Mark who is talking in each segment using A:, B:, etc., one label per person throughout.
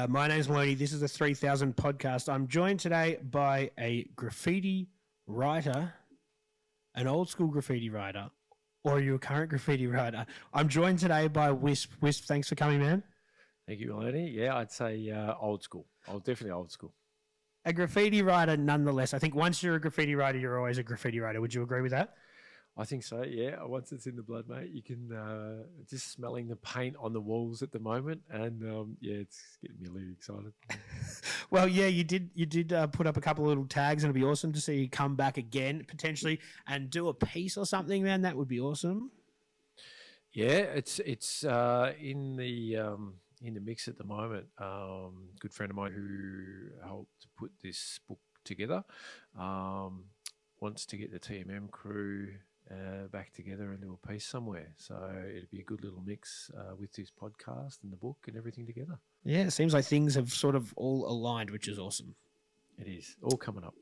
A: My name's Maloney. This is the 3000 podcast. I'm joined today by a graffiti writer, an old school graffiti writer, or are you a current graffiti writer? I'm joined today by Wisp. Wisp, thanks for coming, man.
B: Thank you, Maloney. Yeah, I'd say old school. Definitely old school.
A: A graffiti writer, nonetheless. I think once you're a graffiti writer, you're always a graffiti writer. Would you agree with that?
B: I think so, yeah. Once it's in the blood, mate, you can just smelling the paint on the walls at the moment, and yeah, it's getting me a little excited.
A: Well, yeah, you did put up a couple of little tags, and it'd be awesome to see you come back again potentially and do a piece or something, man. That would be awesome.
B: Yeah, it's in the mix at the moment. Good friend of mine who helped put this book together wants to get the TMM crew back together and do a piece somewhere. So it'd be a good little mix with this podcast and the book and everything together.
A: Yeah, it seems like things have sort of all aligned, which is awesome.
B: It is. All coming up.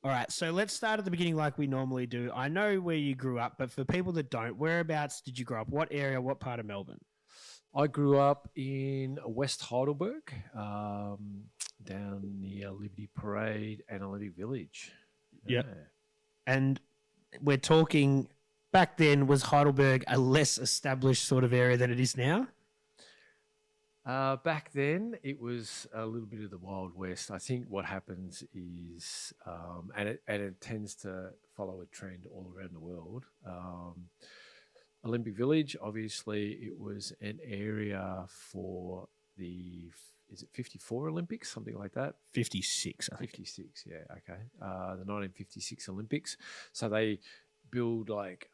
A: All right, so let's start at the beginning like we normally do. I know where you grew up, but for people that don't, whereabouts did you grow up? What area, what part of Melbourne?
B: I grew up in West Heidelberg, down near Liberty Parade and Olympic Village.
A: Yeah. And we're talking, back then, was Heidelberg a less established sort of area than it is now?
B: Back then, it was a little bit of the Wild West. I think what happens is, and it tends to follow a trend all around the world. Olympic Village, obviously, it was an area for is it 54 Olympics, something like that?
A: 56, I think.
B: 56, yeah, okay. The 1956 Olympics. So they build like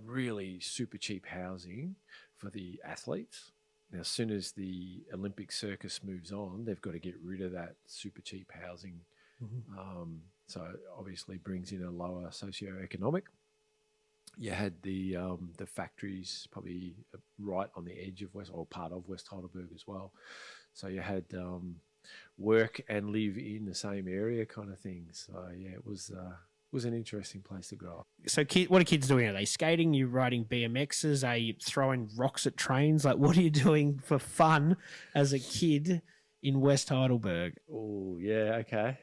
B: really super cheap housing for the athletes. Now, as soon as the Olympic circus moves on, they've got to get rid of that super cheap housing. Mm-hmm. So it obviously brings in a lower socioeconomic. You had the factories probably right on the edge of West, or part of West Heidelberg as well. So you had work and live in the same area kind of thing. So yeah, it was an interesting place to grow up.
A: So what are kids doing? Are they skating? Are you riding BMXs? Are you throwing rocks at trains? Like, what are you doing for fun as a kid in West Heidelberg?
B: Oh, yeah, okay.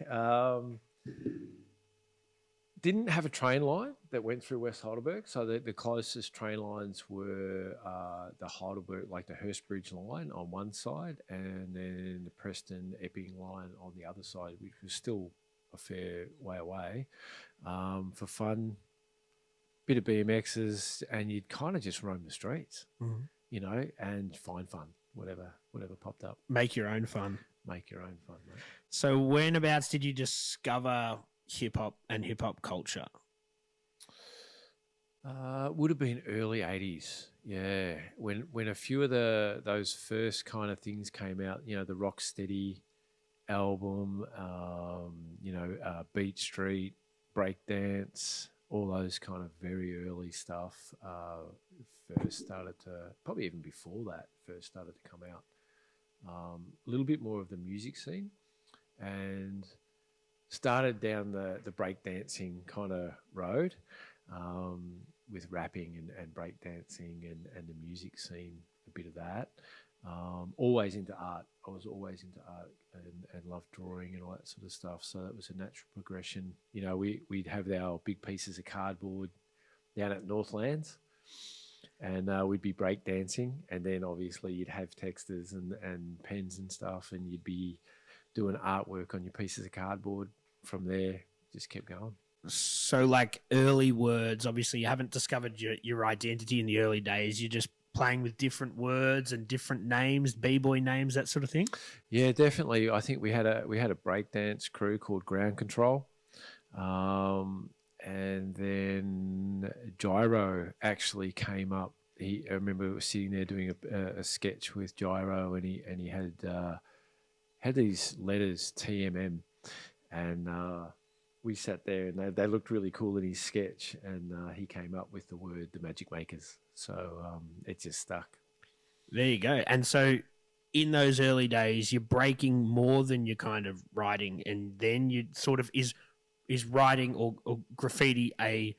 B: Didn't have a train line that went through West Heidelberg. So the closest train lines were the Heidelberg, like the Hurstbridge line on one side, and then the Preston Epping line on the other side, which was still a fair way away. For fun, bit of BMXs, and you'd kind of just roam the streets, you know, and find fun, whatever popped up.
A: Make your own fun.
B: Make your own fun, mate.
A: So whenabouts did you discover hip-hop and hip-hop culture?
B: Would have been early 80s, yeah. When a few of those first kind of things came out, you know, the Rocksteady album, Beat Street, Breakdance, all those kind of very early stuff first started to, probably even before that, first started to come out. A little bit more of the music scene, and started down the breakdancing kind of road with rapping and breakdancing and the music scene, a bit of that. Always into art. I was always into art and loved drawing and all that sort of stuff. So that was a natural progression. You know, we'd have our big pieces of cardboard down at Northlands, and we'd be breakdancing, and then obviously you'd have texters and pens and stuff, and you'd be doing artwork on your pieces of cardboard. From there, just kept going.
A: So like early words, obviously you haven't discovered your identity in the early days. You're just playing with different words and different names, b-boy names, that sort of thing.
B: Yeah, definitely. I think we had a breakdance crew called Ground Control, and then Gyro actually came up. I remember sitting there doing a sketch with Gyro, and he had these letters TMM. And we sat there, and they looked really cool in his sketch, and he came up with the word The Magic Makers. So it just stuck.
A: There you go. And so in those early days, you're breaking more than you're kind of writing, and then you sort of is writing or graffiti a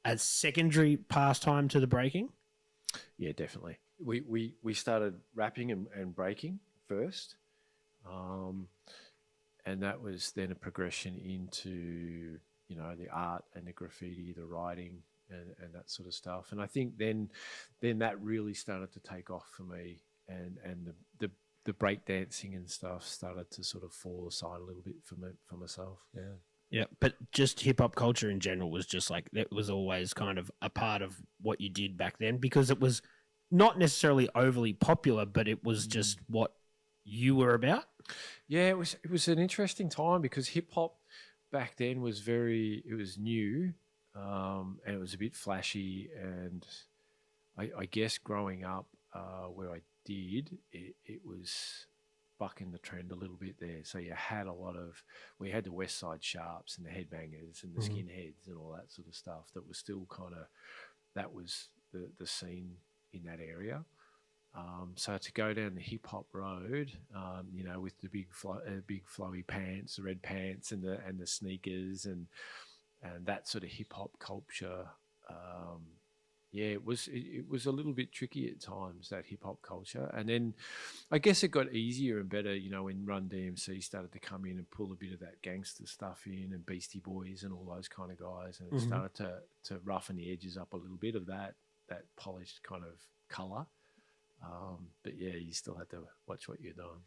A: a secondary pastime to the breaking?
B: Yeah, definitely. We started rapping and breaking first, and that was then a progression into the art and the graffiti, the writing, and that sort of stuff. And I think then that really started to take off for me, and the break dancing and stuff started to sort of fall aside a little bit for myself. Yeah.
A: Yeah, but just hip hop culture in general was just like, it was always kind of a part of what you did back then, because it was not necessarily overly popular, but it was just what you were about.
B: Yeah, it was an interesting time because hip hop back then was it was new, and it was a bit flashy. And I guess growing up where I did, it was bucking the trend a little bit there. So you had we had the West Side Sharps and the Headbangers and the Skinheads and all that sort of stuff that was still that was the scene in that area. So to go down the hip hop road, with the big flowy pants, the red pants, and the sneakers, and that sort of hip hop culture. It was a little bit tricky at times, that hip hop culture. And then I guess it got easier and better, when Run DMC started to come in and pull a bit of that gangster stuff in, and Beastie Boys and all those kind of guys, and it started to roughen the edges up a little bit of that polished kind of colour. But yeah, you still had to watch what you're doing.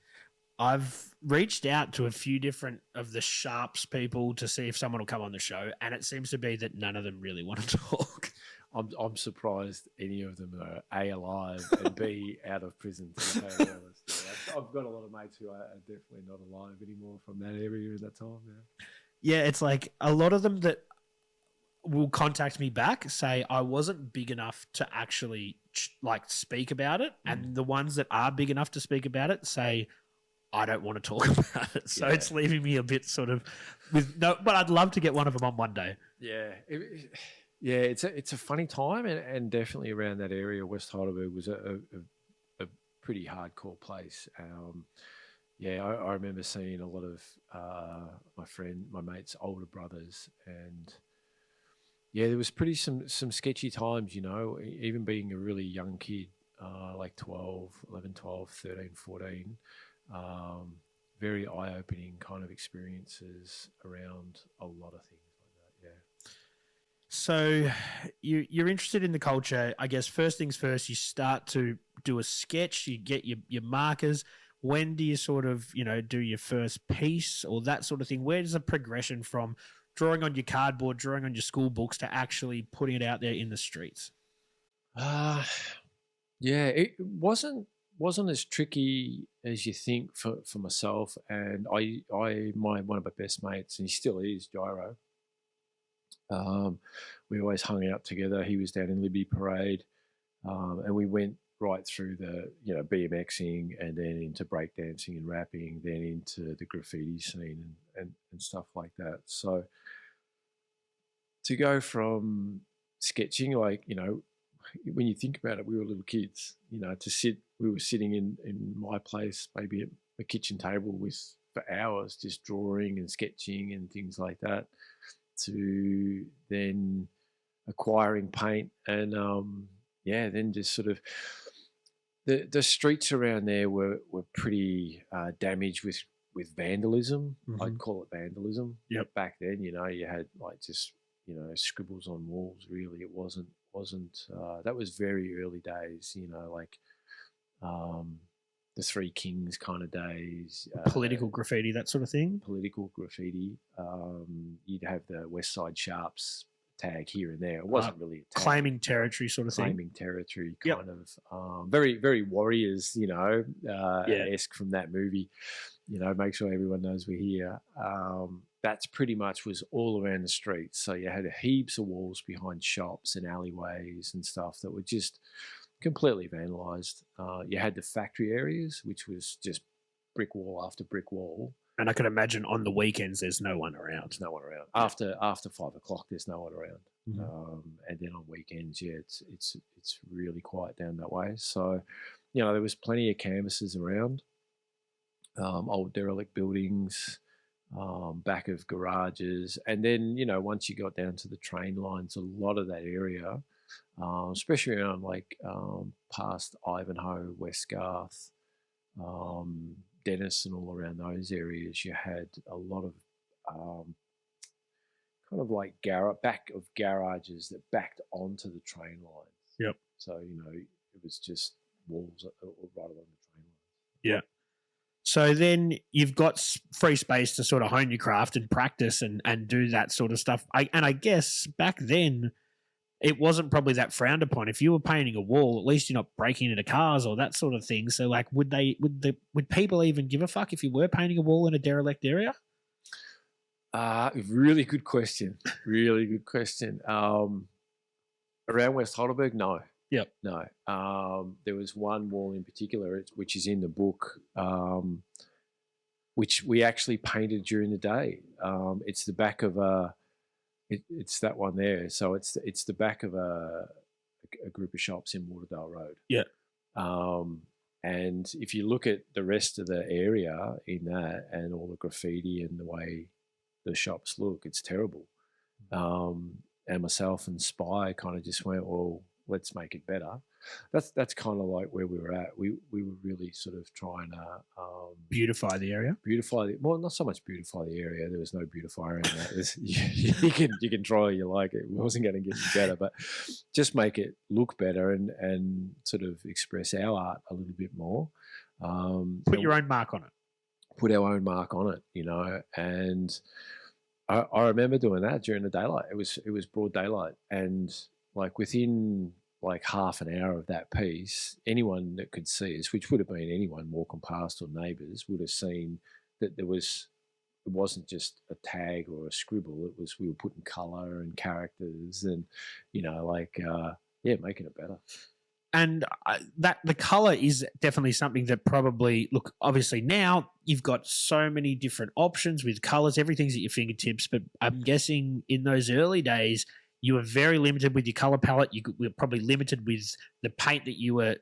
A: I've reached out to a few different of the Sharps people to see if someone will come on the show, and it seems to be that none of them really want to talk.
B: I'm surprised any of them are A, alive, and B, out of prison. I've got a lot of mates who are definitely not alive anymore from that area at that time.
A: Yeah, it's like a lot of them that will contact me back, say I wasn't big enough to actually speak about it, and the ones that are big enough to speak about it say I don't want to talk about it. So it's leaving me a bit sort of with no, but I'd love to get one of them on one day.
B: Yeah. It's a funny time, and definitely around that area, West Heidelberg was a pretty hardcore place. I remember seeing a lot of my mates' older brothers, and there was pretty some sketchy times, even being a really young kid, like 11, 12, 13, 14. Very eye-opening kind of experiences around a lot of things like that. Yeah.
A: So you're interested in the culture. I guess first things first, you start to do a sketch, you get your markers. When do you sort of, do your first piece or that sort of thing? Where does the progression from drawing on your cardboard, drawing on your school books to actually putting it out there in the streets?
B: It wasn't as tricky as you think for myself. And one of my best mates, and he still is, Gyro. We always hung out together. He was down in Libby Parade, and we went right through the BMXing, and then into breakdancing and rapping, then into the graffiti scene and stuff like that. So to go from sketching, when you think about it, we were little kids, we were sitting in my place, maybe at a kitchen table for hours, just drawing and sketching and things like that, to then acquiring paint and then just sort of the streets around there were pretty damaged with vandalism. I'd call it vandalism.
A: Yep.
B: Back then, you had just scribbles on walls. Really, it wasn't. That was very early days. The Three Kings kind of days.
A: Political graffiti, that sort of thing.
B: Political graffiti. You'd have the West Side Sharps tag here and there. It wasn't really a tag.
A: Claiming territory sort of thing.
B: Claiming territory kind of. Very, very Warriors, esque from that movie. Make sure everyone knows we're here. That's pretty much was all around the streets. So you had heaps of walls behind shops and alleyways and stuff that were just completely vandalised. You had the factory areas, which was just brick wall after brick wall.
A: And I can imagine on the weekends there's no one around.
B: There's no one around. After 5 o'clock, there's no one around. And then on weekends, it's really quiet down that way. So, there was plenty of canvases around, old derelict buildings, back of garages. And then, once you got down to the train lines, a lot of that area, especially around like past Ivanhoe, West Garth, Dennis and all around those areas, you had a lot of kind of like back of garages that backed onto the train lines.
A: Yep.
B: So, it was just walls right along the train lines.
A: Yeah. So then you've got free space to sort of hone your craft and practice and do that sort of stuff. I guess back then it wasn't probably that frowned upon. If you were painting a wall, at least you're not breaking into cars or that sort of thing. So like, would people even give a fuck if you were painting a wall in a derelict area?
B: Really good question. Really good question. Around West Heidelberg, no.
A: Yep.
B: No. There was one wall in particular, which is in the book, which we actually painted during the day. It's the back of it's that one there. So it's the back of a group of shops in Waterdale Road.
A: Yeah.
B: And if you look at the rest of the area in that and all the graffiti and the way the shops look, it's terrible. And myself and Spy kind of just went, well, let's make it better. That's kind of like where we were at. We were really sort of trying to
A: beautify the area.
B: Well, not so much beautify the area. There was no beautifier in that. You can try all you like. It wasn't going to get you better, but just make it look better and sort of express our art a little bit more.
A: Put your own mark on it.
B: Put our own mark on it, and I remember doing that during the daylight. It was broad daylight, and like within like half an hour of that piece, anyone that could see us, which would have been anyone walking past or neighbours, would have seen that it wasn't just a tag or a scribble. It was, we were putting colour and characters and, making it better.
A: And that the colour is definitely something that probably, look, obviously now you've got so many different options with colours, everything's at your fingertips, but I'm guessing in those early days, you were very limited with your colour palette. You were probably limited with the paint that you were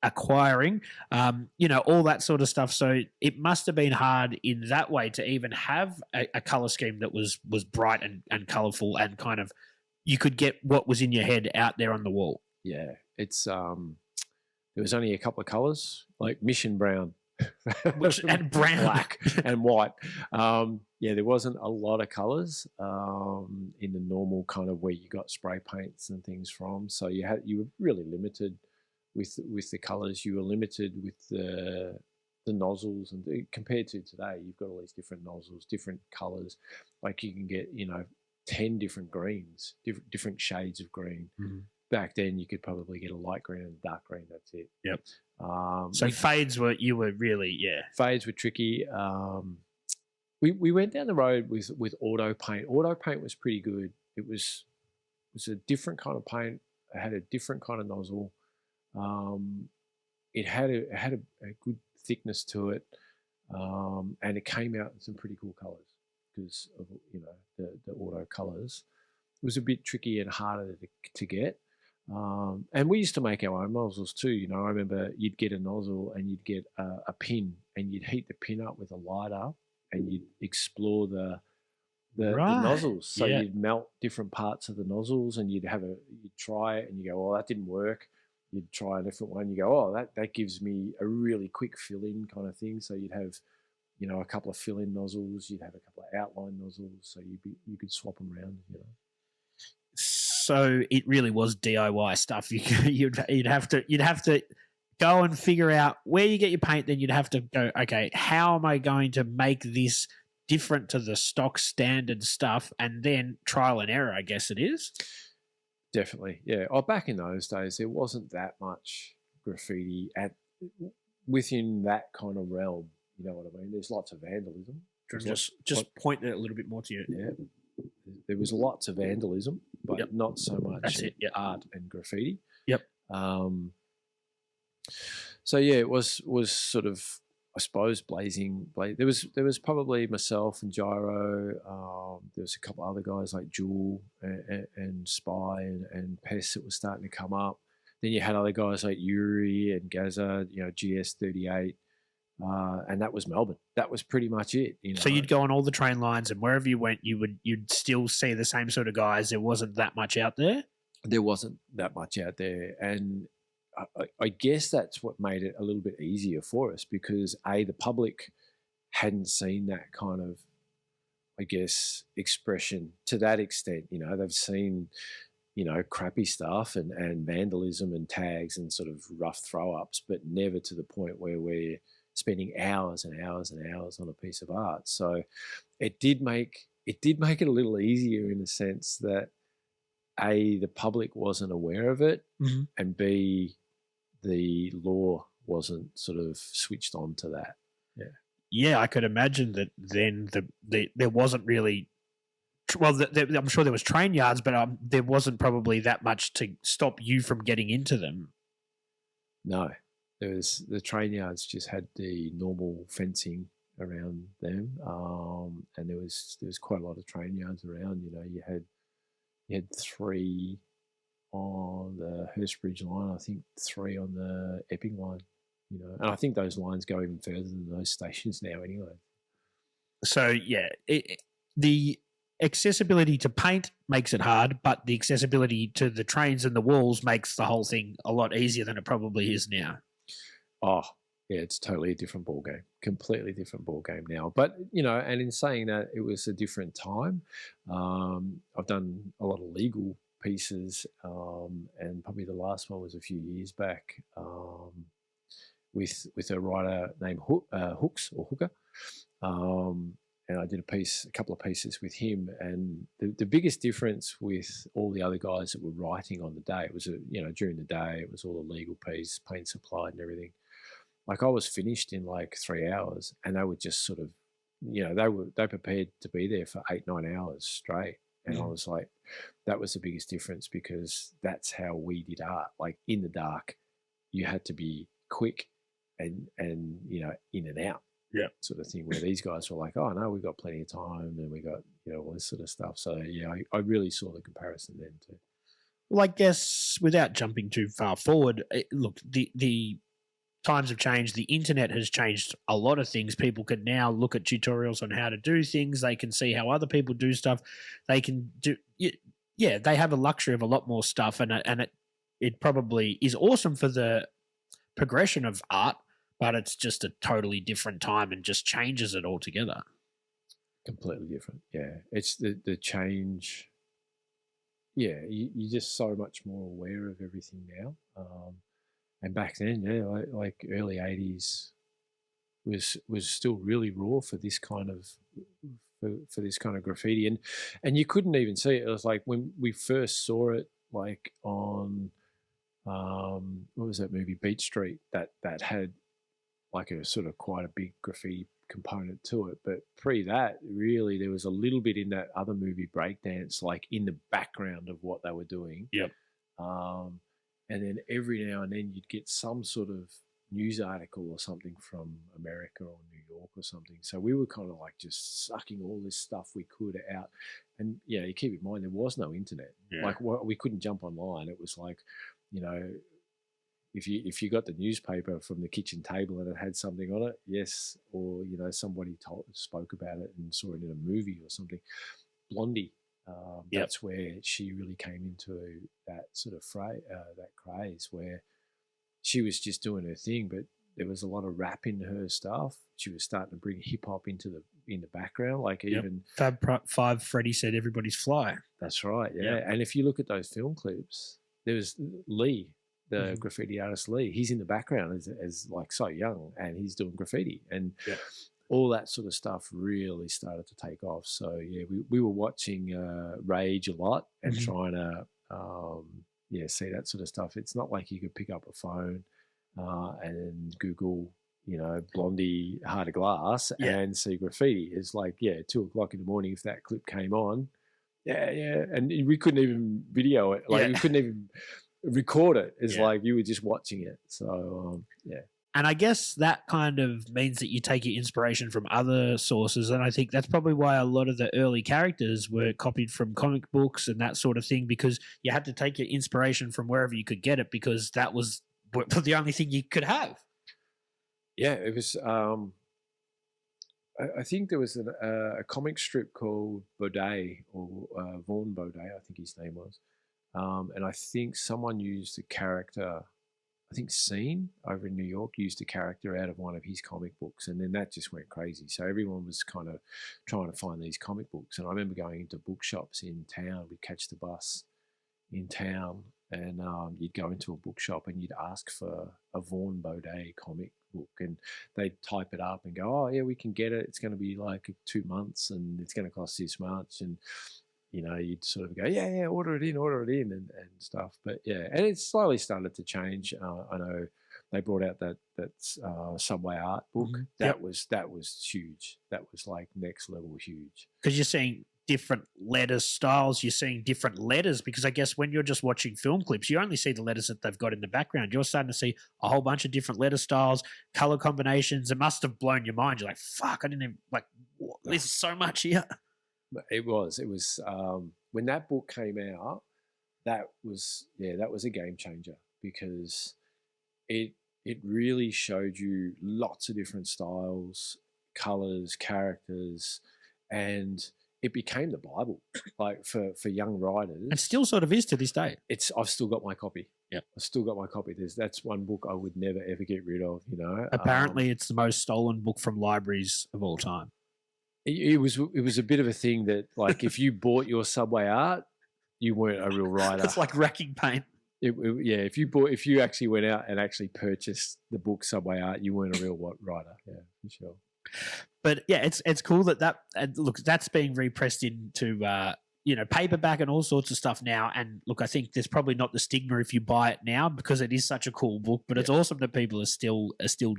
A: acquiring, all that sort of stuff. So it must have been hard in that way to even have a colour scheme that was bright and colourful and kind of you could get what was in your head out there on the wall.
B: Yeah, it's there was only a couple of colours, like mission brown.
A: and brown,
B: black and white. There wasn't a lot of colours in the normal kind of where you got spray paints and things from. So you were really limited with the colours. You were limited with the nozzles, and compared to today, you've got all these different nozzles, different colours. Like you can get 10 different greens, different shades of green. Mm-hmm. Back then, you could probably get a light green and a dark green. That's it.
A: Yep. So fades were really.
B: Fades were tricky. We went down the road with auto paint. Auto paint was pretty good. It was a different kind of paint. It had a different kind of nozzle. It had a good thickness to it, and it came out in some pretty cool colours because of the auto colours. It was a bit tricky and harder to get. And we used to make our own nozzles too. I remember you'd get a nozzle and you'd get a pin and you'd heat the pin up with a lighter and you'd explore the nozzles. So you'd melt different parts of the nozzles and you'd try it and you go, oh, that didn't work. You'd try a different one. You go, oh, that gives me a really quick fill-in kind of thing. So you'd have, a couple of fill-in nozzles. You'd have a couple of outline nozzles. So you could swap them around,
A: So it really was DIY stuff. You'd have to go and figure out where you get your paint. Then you'd have to go, okay, how am I going to make this different to the stock standard stuff? And then trial and error, I guess it is.
B: Definitely, yeah. Oh, back in those days, there wasn't that much graffiti within that kind of realm. You know what I mean? There's lots of vandalism.
A: Just point it a little bit more to you.
B: Yeah. There was lots of vandalism, but not so much art and graffiti.
A: Yep.
B: So yeah, it was sort of, I suppose, blazing. There was probably myself and Gyro. There was a couple other guys like Jewel and Spy and Pest that was starting to come up. Then you had other guys like Yuri and Gaza, GS38, and that was Melbourne. That was pretty much it.
A: So you'd go on all the train lines, and wherever you went, you'd still see the same sort of guys. There wasn't that much out there.
B: There wasn't that much out there, and I guess that's what made it a little bit easier for us because the public hadn't seen that kind of, I guess, expression to that extent. They've seen, crappy stuff and vandalism and tags and sort of rough throw ups, but never to the point where we're spending hours and hours and hours on a piece of art. So it did make it a little easier in the sense that the public wasn't aware of it,
A: mm-hmm.
B: and B, the law wasn't sort of switched on to that.
A: Yeah, I could imagine that then there wasn't really, well, I'm sure there was train yards, but there wasn't probably that much to stop you from getting into them.
B: No, the train yards just had the normal fencing around them, and there was quite a lot of train yards around. You had 3 on the Hurstbridge line, I think 3 on the Epping line. And I think those lines go even further than those stations now anyway.
A: So, yeah, the accessibility to paint makes it hard, but the accessibility to the trains and the walls makes the whole thing a lot easier than it probably is now.
B: Oh, yeah, it's totally a different ballgame, completely different ballgame now. But, and in saying that, it was a different time. I've done a lot of legal pieces, and probably the last one was a few years back, with a writer named Hooks or Hooker, and I did a couple of pieces with him. And the biggest difference with all the other guys that were writing on the day, it was during the day, it was all a legal piece, paint supplied and everything. Like I was finished in like 3 hours, and they were just sort of, they prepared to be there for 8-9 hours straight. And I was like, that was the biggest difference because that's how we did art. Like in the dark, you had to be quick and in and out, sort of thing. Where these guys were like, oh no, we've got plenty of time, and we got all this sort of stuff. So yeah, I really saw the comparison then too.
A: Well, I guess without jumping too far forward, look, the times have changed. The internet has changed a lot of things. People can now look at tutorials on how to do things. They can see how other people do stuff. They can do, they have a luxury of a lot more stuff, and it probably is awesome for the progression of art, but it's just a totally different time and just changes it altogether.
B: Completely different. Yeah, it's the change. Yeah, you're just so much more aware of everything now. And back then, like early 80s was still really raw for this kind of for this kind of graffiti, and you couldn't even see it. It was like when we first saw it, like on what was that movie, Beat Street, that had like a sort of quite a big graffiti component to it. But pre that, really, there was a little bit in that other movie, Breakdance, like in the background of what they were doing.
A: Yep.
B: And then every now and then you'd get some sort of news article or something from America or New York or something. So we were kind of like just sucking all this stuff we could out. And you keep in mind there was no internet.
A: Yeah.
B: Like we couldn't jump online. It was like, if you got the newspaper from the kitchen table and it had something on it, yes, or somebody spoke about it and saw it in a movie or something. Blondie. That's where she really came into that sort of that craze where she was just doing her thing, but there was a lot of rap in her stuff. She was starting to bring hip hop in the background, like even
A: Fab Five. Freddie said everybody's fly.
B: That's right, yeah. And if you look at those film clips, there was Lee, the graffiti artist Lee. He's in the background as like so young, and he's doing graffiti and. All that sort of stuff really started to take off. So, yeah, we were watching Rage a lot and trying to, see that sort of stuff. It's not like you could pick up a phone and Google, Blondie Heart of Glass and see graffiti. It's like, 2:00 in the morning if that clip came on. Yeah. And we couldn't even video it. Like, we couldn't even record it. It's like you were just watching it. So,
A: And I guess that kind of means that you take your inspiration from other sources. And I think that's probably why a lot of the early characters were copied from comic books and that sort of thing, because you had to take your inspiration from wherever you could get it, because that was the only thing you could have.
B: Yeah, it was. I think there was a comic strip called Baudet, or Vaughn Baudet, I think his name was. And I think someone used a character, I think Scene over in New York used a character out of one of his comic books, and then that just went crazy. So everyone was kind of trying to find these comic books. And I remember going into bookshops in town. We'd catch the bus in town, and you'd go into a bookshop and you'd ask for a Vaughn Baudet comic book, and they'd type it up and go, "Oh yeah, we can get it. It's going to be like 2 months, and it's going to cost this much." And you'd sort of go, yeah, order it in, and stuff. But yeah, and it slowly started to change. I know they brought out that Subway Art book.
A: Mhm.
B: That was huge. That was like next level huge.
A: Because you're seeing different letter styles, you're seeing different letters, because I guess when you're just watching film clips, you only see the letters that they've got in the background. You're starting to see a whole bunch of different letter styles, color combinations. It must have blown your mind. You're like, fuck, I didn't even, like, there's so much here.
B: It was when that book came out, that was a game changer, because it really showed you lots of different styles, colors, characters, and it became the Bible, like for young writers.
A: It still sort of is to this day.
B: I've still got my copy.
A: Yeah,
B: I've still got my copy. That's one book I would never ever get rid of.
A: Apparently, it's the most stolen book from libraries of all time.
B: It was a bit of a thing that, like, if you bought your Subway Art, you weren't a real writer.
A: It's like racking paint.
B: If you actually went out and actually purchased the book Subway Art, you weren't a real writer. Yeah, for sure.
A: But yeah, it's cool that look, that's being repressed into paperback and all sorts of stuff now. And look, I think there's probably not the stigma if you buy it now, because it is such a cool book. But it's awesome that people are still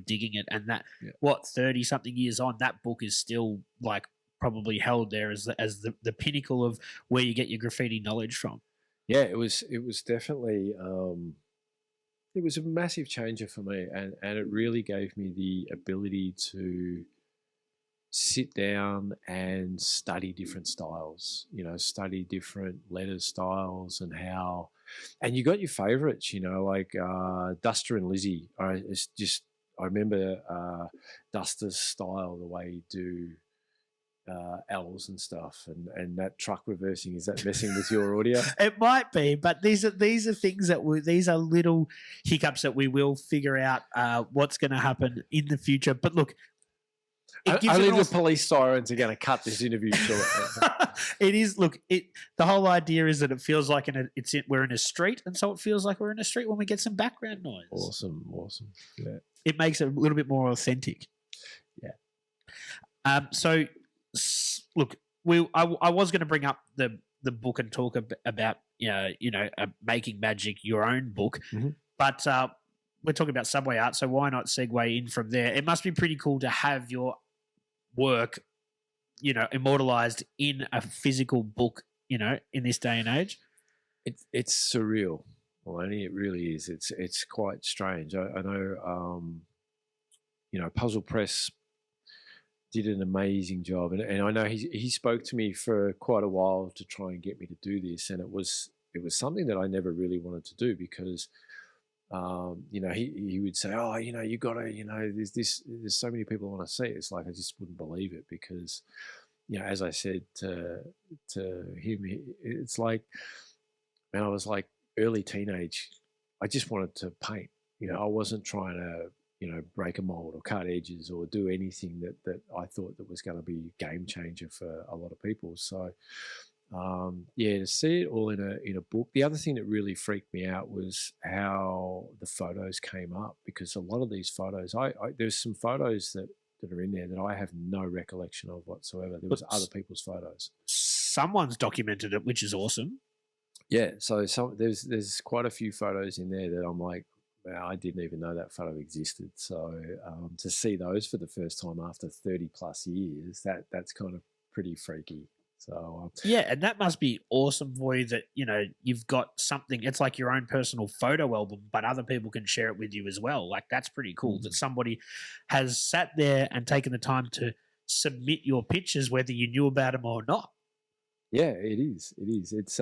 A: digging it, and that 30 something years on, that book is still like probably held there as the pinnacle of where you get your graffiti knowledge from.
B: Yeah, it was definitely it was a massive changer for me, and it really gave me the ability to sit down and study different styles, study different letter styles, and you got your favorites, like Duster and Lizzie. I remember Duster's style, the way he'd do L's and stuff, and that truck reversing. Is that messing with your audio?
A: It might be, but these are things these are little hiccups that we will figure out what's going to happen in the future. But look,
B: only the police sirens are going to cut this interview short.
A: It is. Look, the whole idea is that it feels like we're in a street, and so it feels like we're in a street when we get some background noise.
B: Awesome. Yeah,
A: it makes it a little bit more authentic.
B: Yeah.
A: So, look, I was going to bring up the book and talk about making magic, your own book, but we're talking about Subway Art, so why not segue in from there? It must be pretty cool to have your work, immortalized in a physical book, in this day and age.
B: It's surreal. Maloney, it really is. It's quite strange. I know, Puzle Press did an amazing job, and I know he spoke to me for quite a while to try and get me to do this, and it was something that I never really wanted to do, because he would say, oh, you got to, there's so many people want to see it. It's like, I just wouldn't believe it, because, as I said to him, it's like, when I was like early teenage, I just wanted to paint. I wasn't trying to, break a mold or cut edges or do anything that I thought that was going to be a game changer for a lot of people. So, to see it all in a book. The other thing that really freaked me out was how the photos came up, because a lot of these photos, there's some photos that are in there that I have no recollection of whatsoever. There was other people's photos.
A: Someone's documented it, which is awesome.
B: Yeah, so there's quite a few photos in there that I'm like, wow, I didn't even know that photo existed. So to see those for the first time after 30 plus years, that's kind of pretty freaky. So
A: and that must be awesome for you that you've got something. It's like your own personal photo album, but other people can share it with you as well. Like, that's pretty cool that somebody has sat there and taken the time to submit your pictures, whether you knew about them or not.
B: Yeah, it is. It's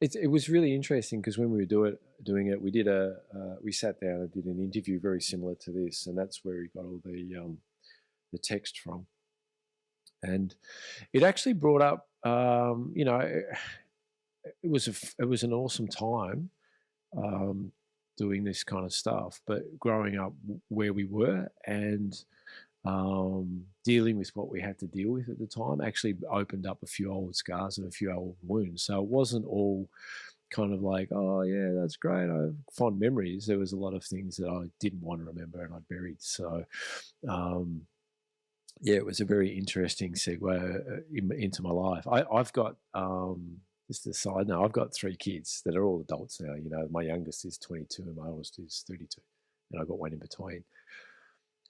B: it was really interesting because when we were doing it, we sat down and did an interview very similar to this, and that's where we got all the text from, and it actually brought up, it was an awesome time doing this kind of stuff, but growing up where we were and dealing with what we had to deal with at the time actually opened up a few old scars and a few old wounds. So it wasn't all kind of like, oh yeah, that's great, I have fond memories. There was a lot of things that I didn't want to remember and I buried. So yeah, it was a very interesting segue into my life. I've got just a side note, I've got 3 kids that are all adults now. You know, my youngest is 22 and my oldest is 32, and I've got one in between.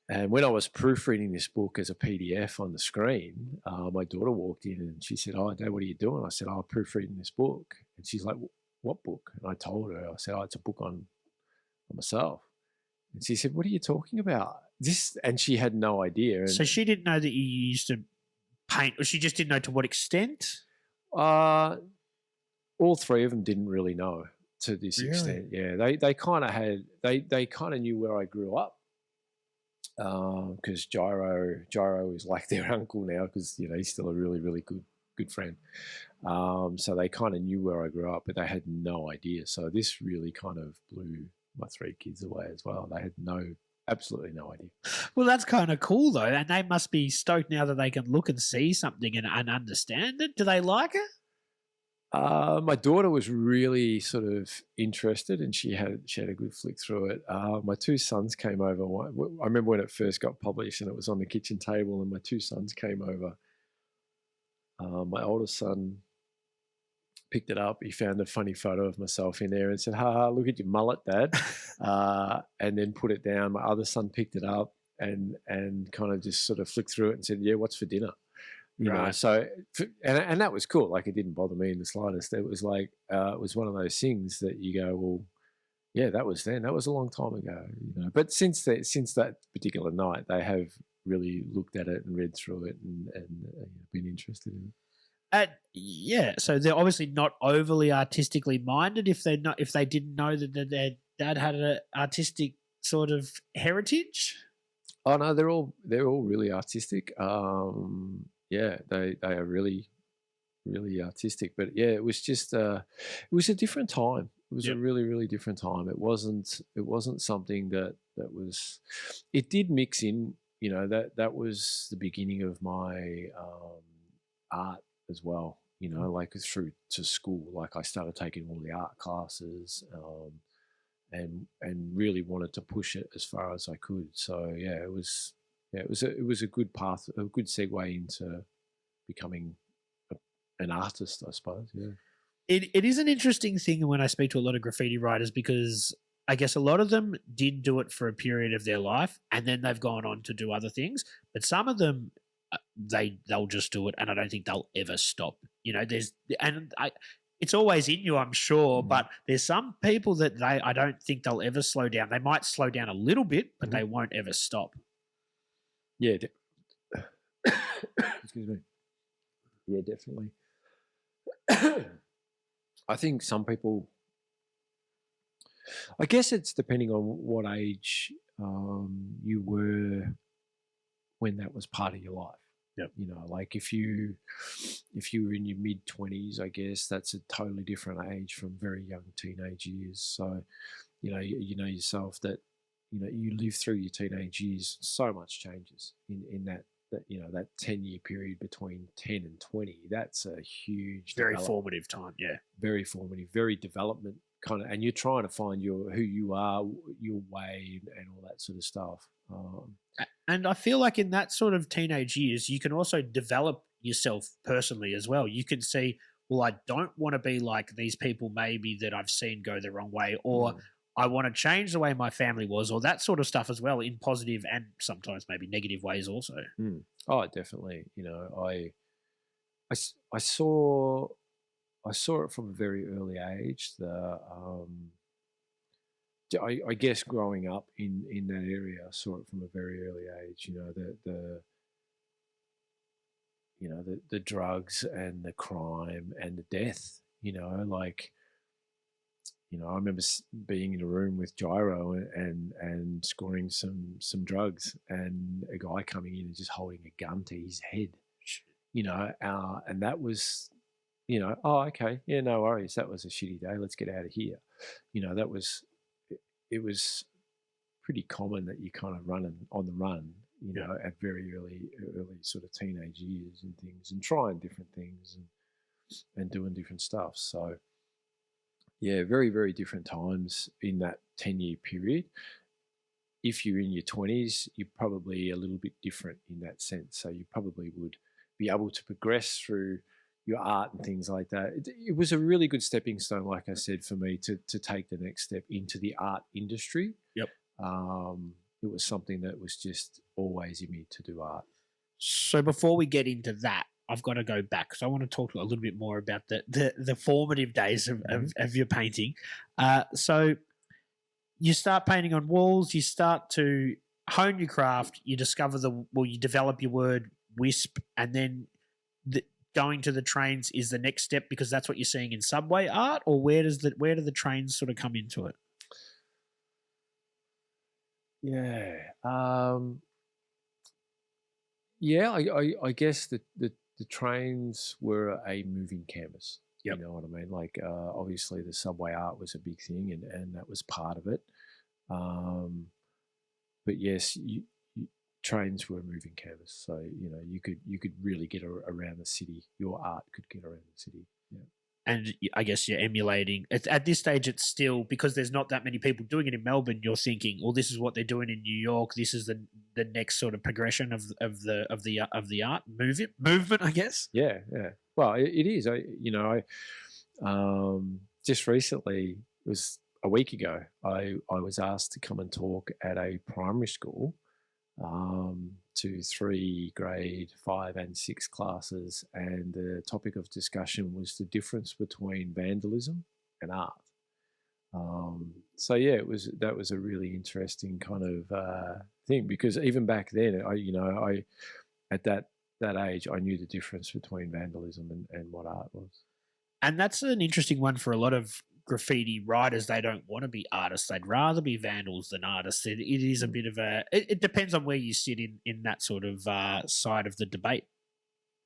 B: And when I was proofreading this book as a PDF on the screen, my daughter walked in and she said, "Oh, Dad, what are you doing?" I said, "Oh, I'm proofreading this book." And she's like, "What book?" And I told her, I said, "Oh, it's a book on myself." And she said, "What are you talking about?" And she had no idea.
A: So she didn't know that you used to paint, or she just didn't know to what extent?
B: All 3 of them didn't really know to this extent. Yeah, they kind of knew where I grew up. Because Gyro is like their uncle now, because he's still a really, really good friend. So they kind of knew where I grew up, but they had no idea. So this really kind of blew my 3 kids away as well. They had absolutely no idea.
A: Well, that's kind of cool though, and they must be stoked now that they can look and see something and understand it. Do they like it?
B: My daughter was really sort of interested, and she had a good flick through it. My 2 sons came over. I remember when it first got published, and it was on the kitchen table, and my 2 sons came over. My oldest son picked it up. He found a funny photo of myself in there and said, "Ha ha, look at your mullet, Dad," and then put it down. My other son picked it up and kind of just sort of flicked through it and said, "Yeah, what's for dinner?" You know, so and that was cool. Like, it didn't bother me in the slightest. It was like it was one of those things that you go, well, yeah, that was then. That was a long time ago. But since that particular night, they have really looked at it and read through it and been interested in it.
A: Yeah, so they're obviously not overly artistically minded if they didn't know that their dad had an artistic sort of heritage.
B: Oh no, they're all really artistic. Yeah, they are really, really artistic. But yeah, it was just it was a different time. It was a really, really different time. It wasn't something that was. It did mix in. That was the beginning of my art as well. Like through to school. Like, I started taking all the art classes. And really wanted to push it as far as I could. So yeah, it was a good path, a good segue into becoming an artist, I suppose. Yeah,
A: it is an interesting thing when I speak to a lot of graffiti writers, because I guess a lot of them did do it for a period of their life and then they've gone on to do other things. But some of them, they'll just do it, and I don't think they'll ever stop. It's always in you, I'm sure, but there's some people that I don't think they'll ever slow down. They might slow down a little bit, but they won't ever stop.
B: Yeah. Excuse me. Yeah, definitely. I think some people, I guess it's depending on what age you were when that was part of your life.
A: Yep.
B: Like if you were in your mid-20s, I guess that's a totally different age from very young teenage years. So, you know yourself that, you live through your teenage years, so much changes in that 10-year period between 10 and 20. That's a huge,
A: very formative time. Yeah.
B: Very formative, very development kind of, and you're trying to find who you are, your way, and all that sort of stuff.
A: And I feel like in that sort of teenage years, you can also develop yourself personally as well. You can see, well, I don't want to be like these people maybe that I've seen go the wrong way, or I want to change the way my family was, or that sort of stuff as well, in positive and sometimes maybe negative ways also.
B: Oh, definitely. I saw it from a very early age. I guess growing up in that area, I saw it from a very early age. The drugs and the crime and the death. Like I remember being in a room with Gyro and scoring some drugs, and a guy coming in and just holding a gun to his head, and that was, oh, okay, yeah, no worries, that was a shitty day, let's get out of here. That was, it was pretty common that you kind of running on the run, at very early sort of teenage years and things, and trying different things and doing different stuff. So yeah, very, very different times in that 10-year period. If you're in your 20s, you're probably a little bit different in that sense. So you probably would be able to progress through your art and things like that. It was a really good stepping stone, like I said, for me to take the next step into the art industry.
A: Yep.
B: It was something that was just always in me to do art.
A: So before we get into that, I've got to go back because I want to talk a little bit more about the formative days of your painting. So you start painting on walls, you start to hone your craft, you discover you develop your word Wisp, and then going to the trains is the next step because that's what you're seeing in subway art, or where do the trains sort of come into it?
B: Yeah. Yeah, I guess the trains were a moving canvas.
A: Yep.
B: You know what I mean? Like, obviously the subway art was a big thing, and that was part of it. But yes, trains were a moving canvas. So, you could really get around the city. Your art could get around the city. Yeah.
A: And I guess you're emulating. At this stage, it's still, because there's not that many people doing it in Melbourne, you're thinking, well, this is what they're doing in New York. This is the next sort of progression of the art movement, I guess.
B: Yeah. Well, it is. I just recently, it was a week ago, I was asked to come and talk at a primary school to 3 grade 5 and 6 classes, and the topic of discussion was the difference between vandalism and art. So yeah, that was a really interesting kind of thing, because even back then, I at that age, I knew the difference between vandalism and what art was.
A: And that's an interesting one for a lot of graffiti writers. They don't want to be artists. They'd rather be vandals than artists. It is a bit of it depends on where you sit in that sort of side of the debate.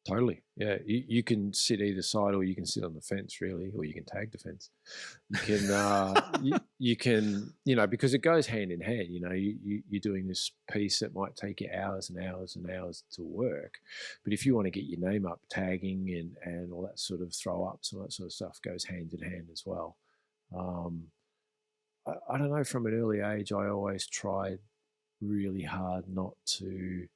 B: Totally. Yeah. You can sit either side, or you can sit on the fence, really, or you can tag the fence. You can, you can, because it goes hand in hand. You're doing this piece that might take you hours and hours and hours to work. But if you want to get your name up, tagging and all that sort of throw ups, all that sort of stuff goes hand in hand as well. I don't know, from an early age, I always tried really hard not to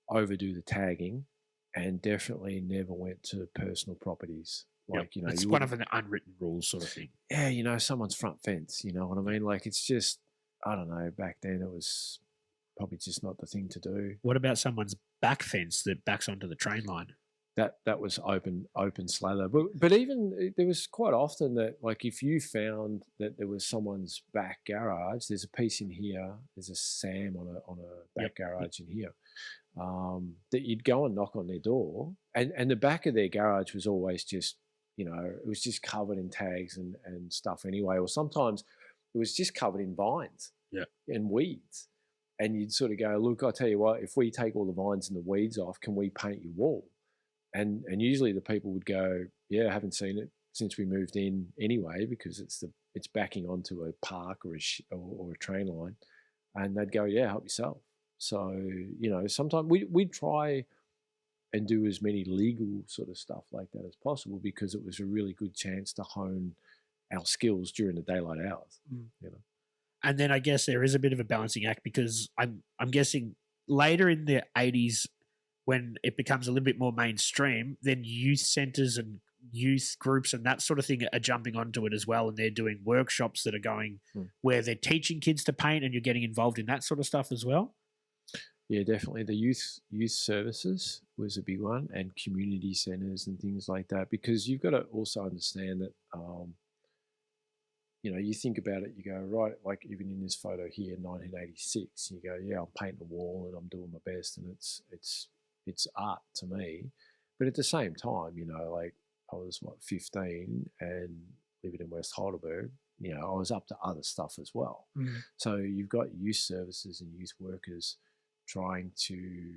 B: overdo the tagging, and definitely never went to personal properties. Like,
A: it's one of an unwritten rules sort of thing.
B: Yeah, someone's front fence, you know what I mean? Like, it's just, I don't know, back then it was probably just not the thing to do.
A: What about someone's back fence that backs onto the train line?
B: That was open slather. But even there was quite often that, like, if you found that there was someone's back garage, there's a piece in here, there's a Sam on a back garage in here, that you'd go and knock on their door, and the back of their garage was always just, it was just covered in tags and stuff anyway, or sometimes it was just covered in vines and weeds. And you'd sort of go, look, I tell you what, if we take all the vines and the weeds off, can we paint your wall? And usually the people would go, yeah, I haven't seen it since we moved in anyway, because it's backing onto a park or a train line, and they'd go, yeah, help yourself. So sometimes we'd try and do as many legal sort of stuff like that as possible, because it was a really good chance to hone our skills during the daylight hours.
A: And then I guess there is a bit of a balancing act, because I'm guessing later in the 80s, when it becomes a little bit more mainstream, then youth centres and youth groups and that sort of thing are jumping onto it as well, and they're doing workshops that are going where they're teaching kids to paint, and you're getting involved in that sort of stuff as well.
B: Yeah, definitely. The youth services was a big one, and community centres and things like that, because you've got to also understand that, you think about it, you go, right, like even in this photo here, 1986, you go, yeah, I'm painting a wall and I'm doing my best, and it's art to me. But at the same time, like, I was 15 and living in West Heidelberg, I was up to other stuff as well. So you've got youth services and youth workers trying to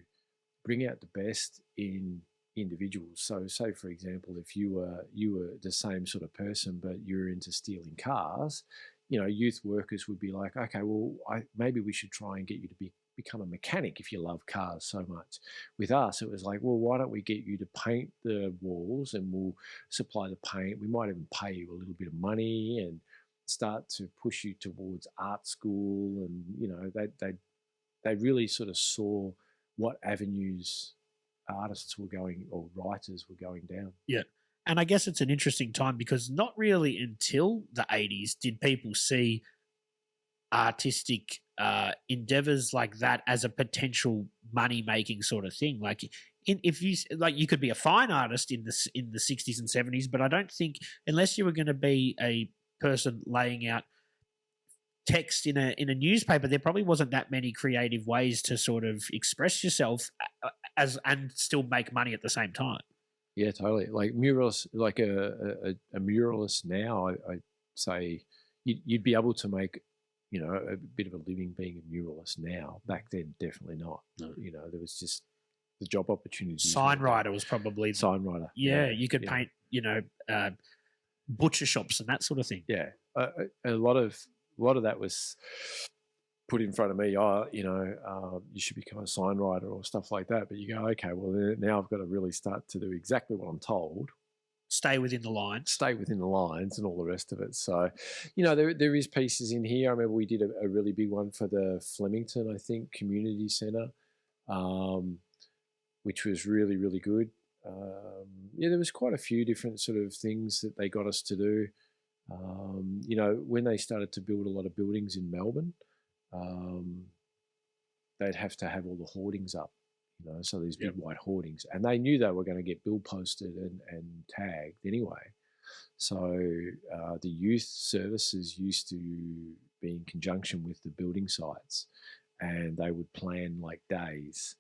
B: bring out the best in individuals. So say, for example, if you were the same sort of person, but you're into stealing cars, youth workers would be like, okay, well, maybe we should try and get you to become a mechanic if you love cars so much. With us, it was like, well, why don't we get you to paint the walls and we'll supply the paint. We might even pay you a little bit of money and start to push you towards art school. And, they really sort of saw what avenues artists were going or writers were going down.
A: Yeah. And I guess it's an interesting time because not really until the 80s did people see artistic endeavors like that as a potential money-making sort of thing. Like, if you like, you could be a fine artist in the 60s and 70s, but I don't think unless you were going to be a person laying out text in a newspaper, there probably wasn't that many creative ways to sort of express yourself and still make money at the same time.
B: Yeah, totally. Like murals, like a muralist now, I'd say you'd be able to make, a bit of a living being a muralist now. Back then, definitely not. No. There was just the job opportunities.
A: Sign writer was probably
B: sign writer.
A: Yeah, you could paint, butcher shops and that sort of thing.
B: Yeah, a lot of that was put in front of me. You should become a sign writer or stuff like that. But you go, okay, well now I've got to really start to do exactly what I'm told.
A: Stay within the lines.
B: And all the rest of it. So, there is pieces in here. I remember we did a really big one for the Flemington, I think, Community Centre, which was really, really good. There was quite a few different sort of things that they got us to do. When they started to build a lot of buildings in Melbourne, they'd have to have all the hoardings up. So these big white hoardings, and they knew they were going to get bill posted and tagged anyway. So the youth services used to be in conjunction with the building sites, and they would plan like days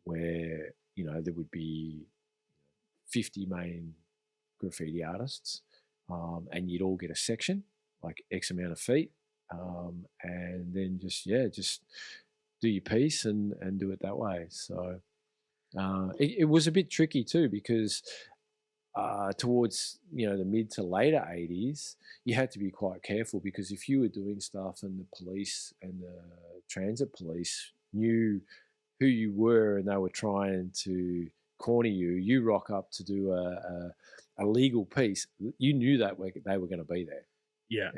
B: where there would be 50 main graffiti artists, and you'd all get a section, like X amount of feet, and then just do your piece and do it that way. So it was a bit tricky too, because towards the mid to later 80s, you had to be quite careful, because if you were doing stuff and the police and the transit police knew who you were and they were trying to corner you rock up to do a legal piece, you knew that they were going to be there.
A: Yeah.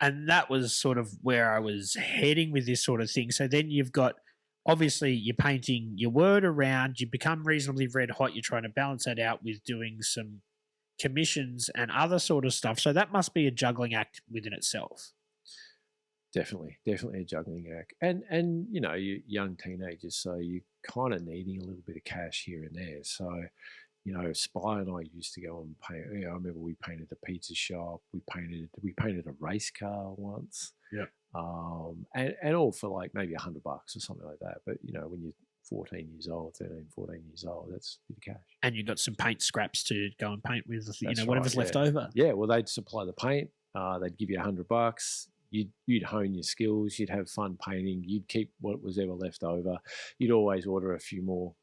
A: And that was sort of where I was heading with this sort of thing. So then you've got, obviously, you're painting your word around, you become reasonably red hot, you're trying to balance that out with doing some commissions and other sort of stuff. So that must be a juggling act within itself.
B: Definitely a juggling act. And you're young teenagers, so you're kind of needing a little bit of cash here and there. So, Spy and I used to go and paint. I remember we painted a pizza shop. We painted a race car once.
A: Yeah.
B: And all for like maybe $100 or something like that. But when you're 14 years old, that's a bit of cash.
A: And you got some paint scraps to go and paint with,
B: That's
A: whatever's
B: right,
A: left over.
B: Yeah. Well, they'd supply the paint. They'd give you $100. You'd hone your skills. You'd have fun painting. You'd keep what was ever left over. You'd always order a few more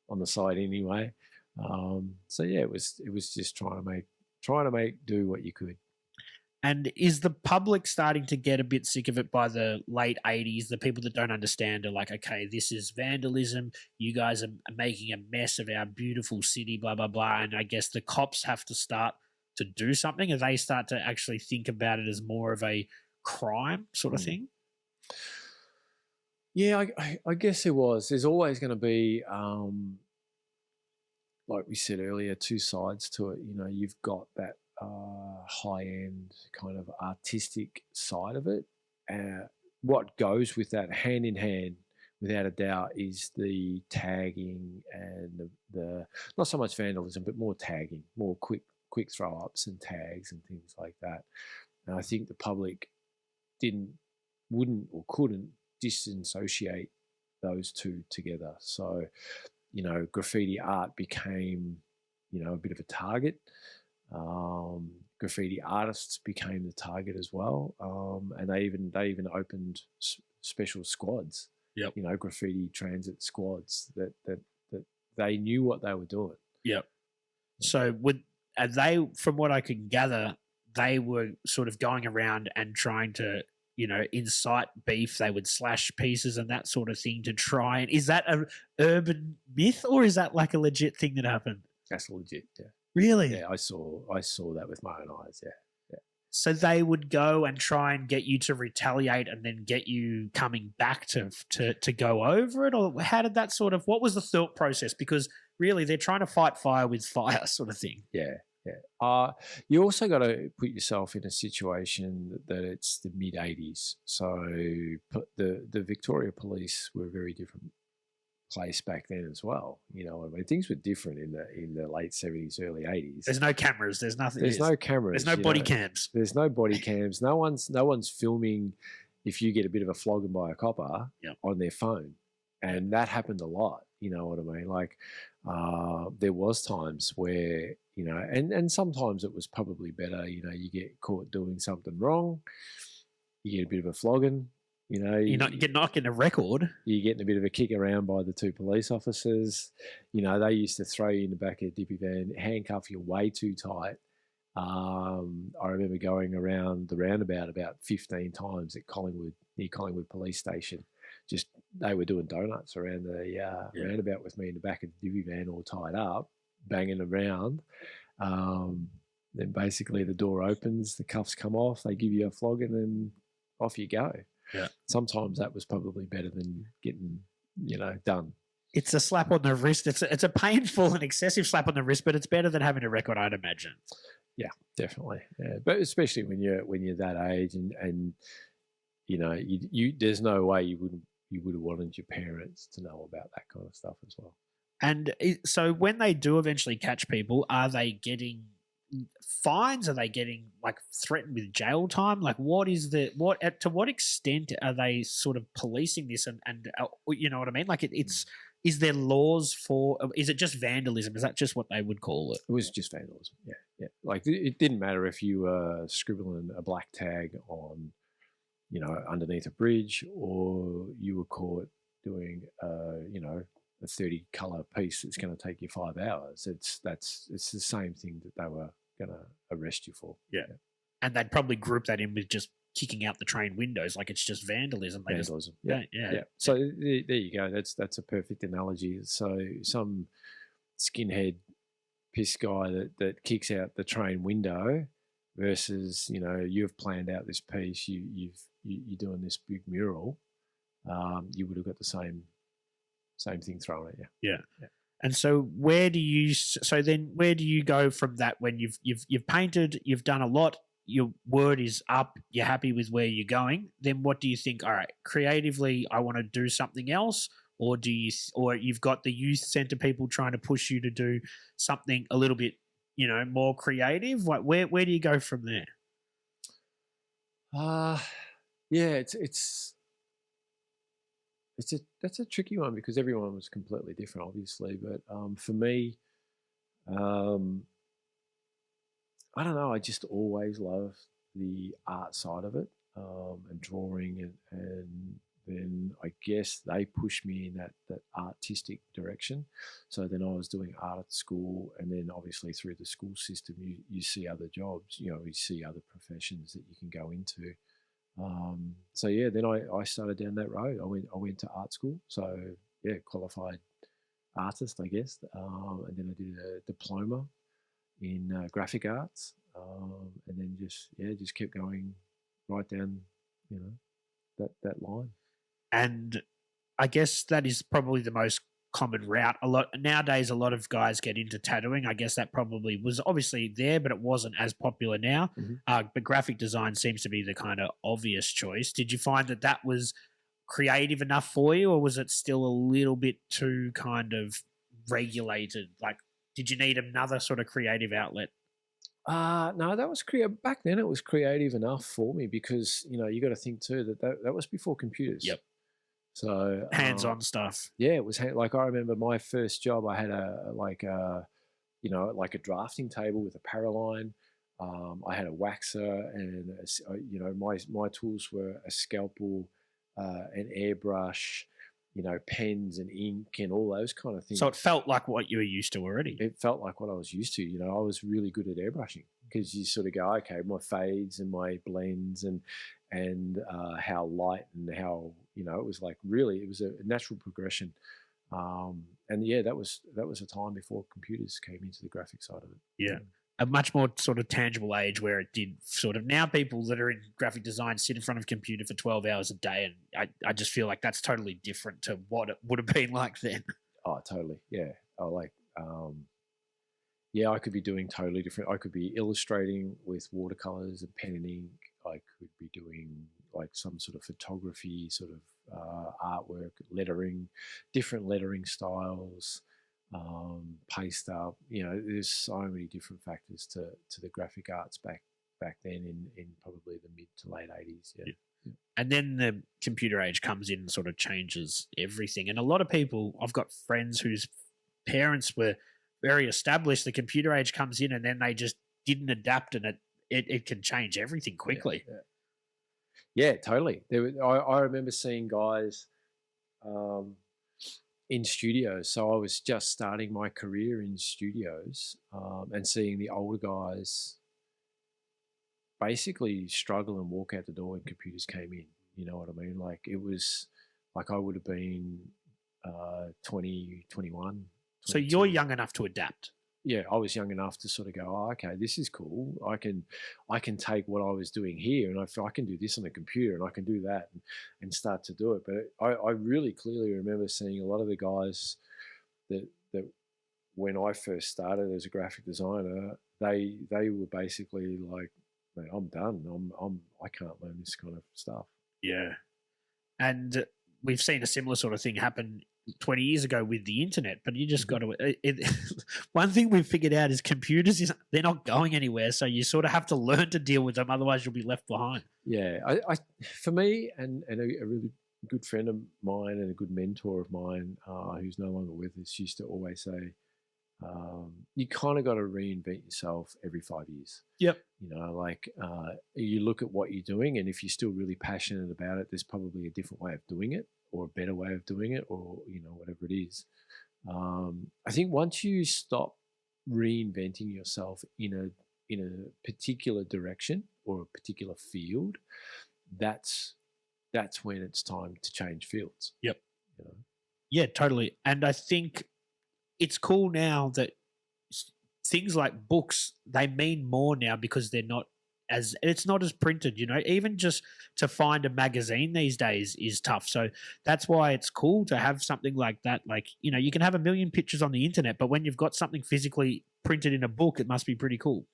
B: on the side anyway. It was just trying to make do what you could.
A: And is the public starting to get a bit sick of it by the late 80s? The people that don't understand are like, okay, this is vandalism. You guys are making a mess of our beautiful city, blah, blah, blah. And I guess the cops have to start to do something, and they start to actually think about it as more of a crime sort of thing.
B: Yeah, I guess there was. There's always going to be, like we said earlier, two sides to it. You've got that high-end kind of artistic side of it. What goes with that hand in hand, without a doubt, is the tagging and the not so much vandalism, but more tagging, more quick throw-ups and tags and things like that. And I think the public wouldn't or couldn't disassociate those two together. So, graffiti art became, a bit of a target. graffiti artists became the target as well, and they even opened special squads.
A: Yep.
B: You know, graffiti transit squads that they knew what they were doing.
A: Yep. So they, from what I can gather, they were sort of going around and trying to, you know, incite beef. They would slash pieces and that sort of thing to try. And is that an urban myth or is that like a legit thing that happened?
B: That's legit. Yeah.
A: Really?
B: Yeah, I saw that with my own eyes. Yeah.
A: So they would go and try and get you to retaliate and then get you coming back to go over it? Or how did that sort of, what was the thought process? Because really they're trying to fight fire with fire sort of thing.
B: Yeah. You also got to put yourself in a situation that it's the mid-'80s. So the Victoria Police were a very different place back then as well. You know, I mean, things were different in the late 70s, early 80s.
A: There's no cameras. There's nothing.
B: There's no cameras.
A: There's no body cams.
B: There's no body cams. No one's filming if you get a bit of a flogging by a copper on their phone. And that happened a lot. You know what I mean? Like there was times where, you know, and sometimes it was probably better, you know, you get caught doing something wrong, you get a bit of a flogging. You know, you're not getting a record. You're getting a bit of a kick around by the two police officers. You know, they used to throw you in the back of a dippy van, handcuff you way too tight. I remember going around the roundabout about 15 times at near Collingwood Police Station. Just they were doing donuts around the roundabout with me in the back of the dippy van, all tied up, banging around. Then basically the door opens, the cuffs come off, they give you a flogging, and off you go. Yeah. Sometimes that was probably better than getting, you know, done. It's a slap on the wrist. It's a painful and excessive slap on the wrist, but it's better than having a record, I'd imagine. Yeah, definitely. Yeah. But especially when you're that age and you know, you there's no way you would have wanted your parents to know about that kind of stuff as well. And so when they do eventually catch people, are they getting fines? Are they getting like threatened with jail time? Like to what extent are they sort of policing this and you know what I mean? Like is there laws for, is it just vandalism? Is that just what they would call it? It was just vandalism. Yeah. Like it didn't matter if you were scribbling a black tag on, you know, underneath a bridge, or you were caught doing you know, a 30 color piece that's going to take you 5 hours. It's the same thing that they were going to arrest you for. Yeah. And they'd probably group that in with just kicking out the train windows, like it's just vandalism. Yeah. So there you go. That's a perfect analogy. So some skinhead piss guy that kicks out the train window versus, you know, you've planned out this piece, you're doing this big mural, you would have got the same thing thrown at you. Yeah. And so where do you go from that when you've painted, you've done a lot, your word is up, you're happy with where you're going, then what do you think, all right, creatively I want to do something else, or you've got the youth centre people trying to push you to do something a little bit, you know, more creative? Like where do you go from there? Yeah, that's a tricky one because everyone was completely different, obviously. But for me, I don't know. I just always loved the art side of it and drawing, and then I guess they pushed me in that artistic direction. So then I was doing art at school, and then obviously through the school system, you see other jobs. You know, you see other professions that you can go into. So yeah, then I started down that road. I went to art school, so yeah, qualified artist, I guess, and then I did a diploma in graphic arts, and then just kept going right down, you know, that line. And I guess that is probably the most common route. Nowadays, a lot of guys get into tattooing. I guess that probably was obviously there, but it wasn't as popular now. Mm-hmm. But graphic design seems to be the kind of obvious choice. Did you find that was creative enough for you, or was it still a little bit too kind of regulated? Like, did you need another sort of creative outlet? No, that was creative. Back then, it was creative enough for me because, you know, you got to think too that was before computers. Yep. So hands-on stuff. Yeah, it was like I remember my first job. I had a drafting table with a paraline. I had a waxer, and my tools were a scalpel, an airbrush, pens and ink and all those kind of things.
A: So it felt like what you were used to already.
B: It felt like what I was used to. I was really good at airbrushing because you sort of go, okay, my fades and my blends and how light and how it was like really it was a natural progression. And yeah, that was a time before computers came into the graphic side of it.
A: Yeah. A much more sort of tangible age where it did sort of now people that are in graphic design sit in front of a computer for 12 hours a day. And I just feel like that's totally different to what it would have been like then.
B: Oh, totally. Yeah. I could be doing totally different. I could be illustrating with watercolors and pen and ink. I could be doing like some sort of photography, sort of artwork, lettering, different lettering styles. Paste up. There's so many different factors to the graphic arts back then in probably the mid to late 80s. Yeah.
A: And then the computer age comes in and sort of changes everything. And a lot of people, I've got friends whose parents were very established. The computer age comes in and then they just didn't adapt, and it can change everything quickly.
B: Yeah, totally. I remember seeing guys in studios. So I was just starting my career in studios and seeing the older guys basically struggle and walk out the door when computers came in. You know what I mean? Like it was like I would have been 20, 21.
A: So you're young enough to adapt.
B: Yeah, I was young enough to sort of go, oh, okay, this is cool. I can take what I was doing here and I can do this on the computer and I can do that and start to do it. But I really clearly remember seeing a lot of the guys that when I first started as a graphic designer, they were basically like, man, I'm done. I can't learn this kind of stuff.
A: Yeah. And we've seen a similar sort of thing happen 20 years ago with the internet, but you just got to one thing we've figured out is computers they're not going anywhere, so you sort of have to learn to deal with them, otherwise you'll be left behind.
B: Yeah, I for me and a really good friend of mine and a good mentor of mine who's no longer with us used to always say, you kind of got to reinvent yourself every 5 years.
A: Yep.
B: You look at what you're doing, and if you're still really passionate about it, there's probably a different way of doing it or a better way of doing it, or whatever it is. I think once you stop reinventing yourself in a particular direction or a particular field, that's when it's time to change fields.
A: Yep. Yeah, totally. And I think it's cool now that things like books, they mean more now because it's not as printed, even just to find a magazine these days is tough. So that's why it's cool to have something like that. Like, you can have a million pictures on the internet, but when you've got something physically printed in a book, it must be pretty cool.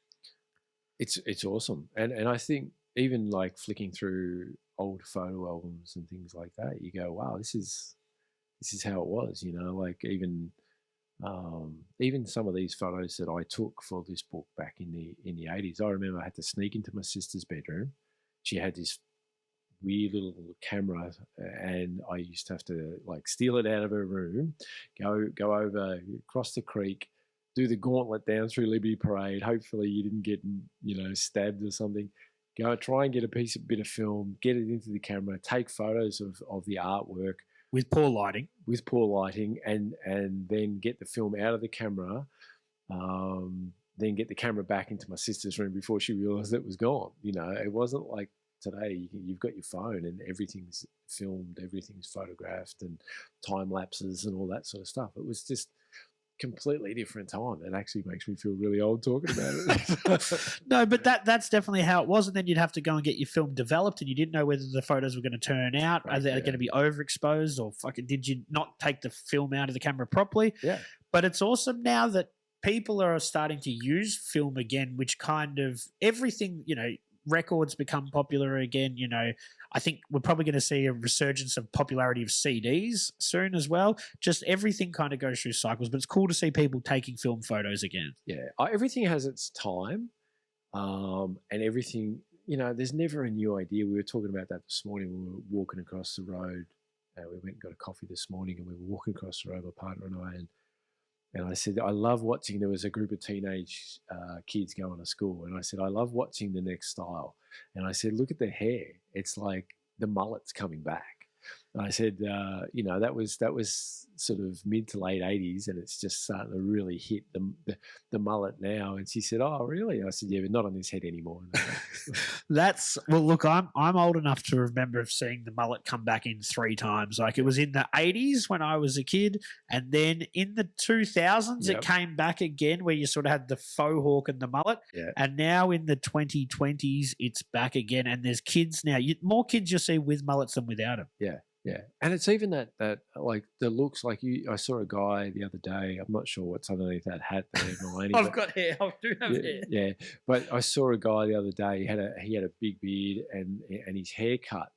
B: It's awesome. And I think even like flicking through old photo albums and things like that, you go, wow, this is how it was, like even some of these photos that I took for this book back in the 80s, I remember I had to sneak into my sister's bedroom. She had this weird little camera, and I used to have to like steal it out of her room, go over across the creek, do the gauntlet down through Liberty Parade. Hopefully you didn't get stabbed or something. Go try and get a bit of film, get it into the camera, take photos of the artwork.
A: With poor lighting,
B: and then get the film out of the camera, then get the camera back into my sister's room before she realised it was gone. It wasn't like today. You've got your phone and everything's filmed, everything's photographed, and time lapses and all that sort of stuff. It was just completely different time. It actually makes me feel really old talking about it.
A: No, but that's definitely how it was. And then you'd have to go and get your film developed, and you didn't know whether the photos were going to turn out. Right, are they going to be overexposed, or did you not take the film out of the camera properly?
B: Yeah.
A: But it's awesome now that people are starting to use film again, which kind of everything, records become popular again. I think we're probably going to see a resurgence of popularity of CDs soon as well. Just everything kind of goes through cycles, but it's cool to see people taking film photos again.
B: Yeah, everything has its time, and everything. There's never a new idea. We were talking about that this morning when we were walking across the road. We went and got a coffee this morning, and we were walking across the road, my partner and I, and And I said, I love watching, there was a group of teenage kids going to school. And I said, I love watching the next style. And I said, look at the hair. It's like the mullet's coming back. And I said, that was sort of mid to late 80s, and it's just starting to really hit the mullet now. And she said, oh, really? I said, yeah, but not on this head anymore.
A: Look, I'm old enough to remember seeing the mullet come back in 3 times. Like, it was in the 80s when I was a kid, and then in the 2000s it came back again, where you sort of had the faux hawk and the mullet.
B: Yeah.
A: And now in the 2020s it's back again, and there's kids now. More kids you'll see with mullets than without them.
B: Yeah. Yeah, and it's even that like the looks, like I saw a guy the other day. I'm not sure what's underneath that hat there, Maloney.
A: I've got hair. I do have hair.
B: Yeah, but I saw a guy the other day. He had a big beard and his hair cut.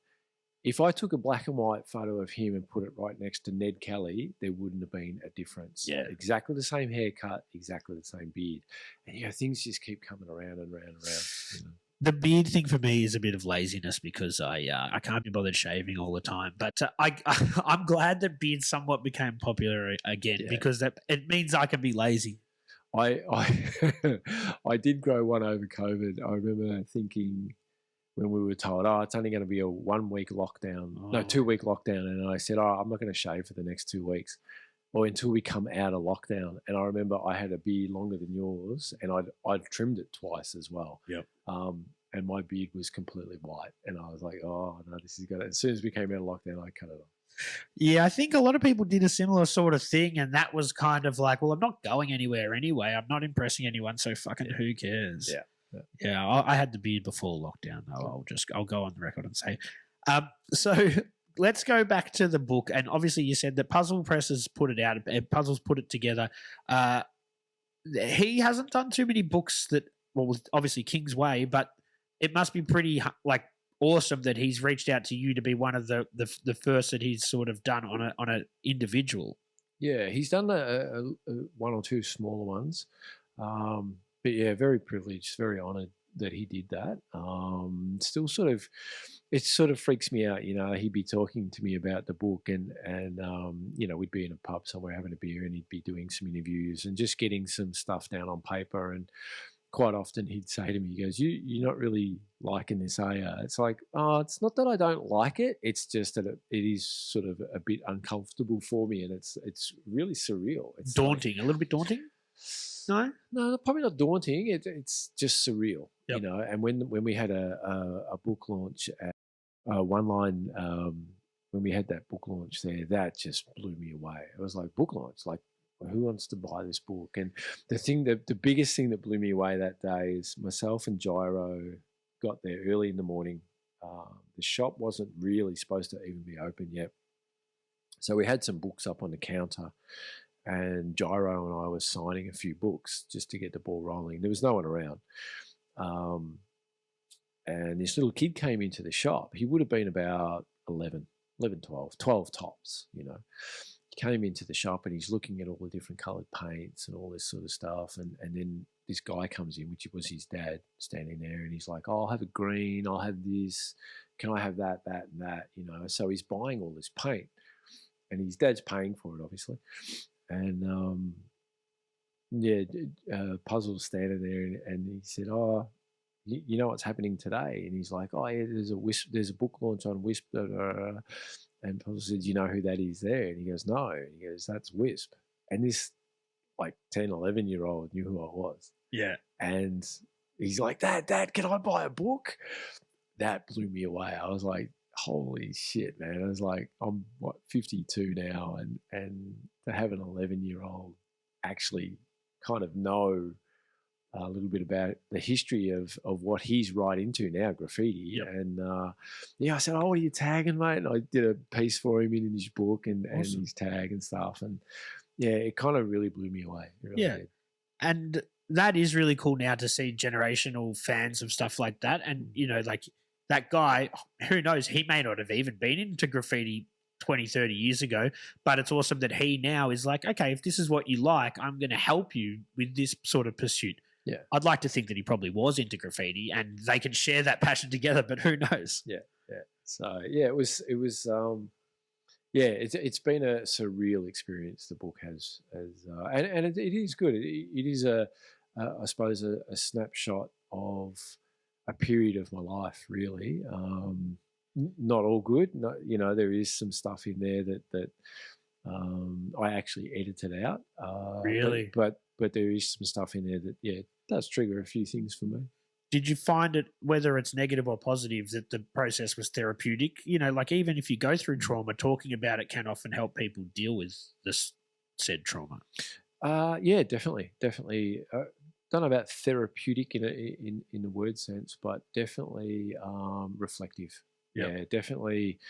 B: If I took a black and white photo of him and put it right next to Ned Kelly, there wouldn't have been a difference.
A: Yeah,
B: exactly the same haircut, exactly the same beard, and things just keep coming around and around and around.
A: The beard thing for me is a bit of laziness, because I can't be bothered shaving all the time. But I'm glad that beards somewhat became popular again, because it means I can be lazy.
B: I did grow one over COVID. I remember thinking when we were told, it's only going to be a 1-week lockdown, 2-week lockdown, and I said, I'm not going to shave for the next 2 weeks, or until we come out of lockdown. And I remember I had a beard longer than yours, and I'd trimmed it twice as well.
A: Yep.
B: And my beard was completely white, and I was like, oh no, this is good. As soon as we came out of lockdown, I cut it off.
A: Yeah, I think a lot of people did a similar sort of thing, and that was kind of like, well, I'm not going anywhere anyway. I'm not impressing anyone, so fucking who cares? Yeah. I had the beard before lockdown, though. I'll go on the record and say. So let's go back to the book, and obviously you said that Puzle Press has put it out. Puzzle's put it together. He hasn't done too many books that, well, obviously King's Way, but it must be pretty awesome that he's reached out to you to be one of the first that he's sort of done on an individual.
B: Yeah, he's done a 1 or 2 smaller ones, but yeah, very privileged, very honoured that he did that. Still it sort of freaks me out. He'd be talking to me about the book, and we'd be in a pub somewhere having a beer, and he'd be doing some interviews and just getting some stuff down on paper. And quite often he'd say to me, he goes, you're not really liking this, are you? It's like, it's not that I don't like it. It's just that it is sort of a bit uncomfortable for me, and it's really surreal. It's
A: daunting, a little bit daunting?
B: No, probably not daunting. It's just surreal, And when we had a book launch at One Line, when we had that book launch there, that just blew me away. It was like, book launch, like, who wants to buy this book? And the biggest thing that blew me away that day is myself and Gyro got there early in the morning. The shop wasn't really supposed to even be open yet. So we had some books up on the counter, and Gyro and I were signing a few books just to get the ball rolling. There was no one around. And this little kid came into the shop. He would have been about 11, 12 tops, He came into the shop, and he's looking at all the different coloured paints and all this sort of stuff. And then this guy comes in, which was his dad, standing there, and he's like, I'll have a green, I'll have this, can I have that, and that, So he's buying all this paint, and his dad's paying for it, obviously. And, Puzzle's standing there, and he said, you know what's happening today? And he's like, yeah, there's a book launch on Wisp. And Puzzle said, you know who that is there? And he goes, no. And he goes, that's Wisp. And this 10, 11-year-old knew who I was.
A: Yeah.
B: And he's like, Dad, can I buy a book? That blew me away. I was like, holy shit, man. I was like, I'm 52 now, and to have an 11-year-old actually kind of know a little bit about the history of what he's right into now, graffiti.
A: Yep.
B: And I said, what are you tagging, mate? And I did a piece for him in his book and his tag and stuff. And yeah, it kind of really blew me away. It really did.
A: And that is really cool now to see generational fans of stuff like that. And, that guy, who knows, he may not have even been into graffiti 20, 30 years ago, but it's awesome that he now is like, okay, if this is what you like, I'm going to help you with this sort of pursuit.
B: Yeah.
A: I'd like to think that he probably was into graffiti and they can share that passion together, but who knows?
B: Yeah. So yeah, it was Yeah, it's been a surreal experience. The book has, and it is good. It is I suppose a snapshot of a period of my life, really. Not all good. No, there is some stuff in there that I actually edited out.
A: Really?
B: But there is some stuff in there that does trigger a few things for me.
A: Did you find it, whether it's negative or positive, that the process was therapeutic? Like even if you go through trauma, talking about it can often help people deal with this said trauma.
B: Yeah, definitely. Don't know about therapeutic in the word sense, but definitely reflective.
A: Yep.
B: Yeah, definitely.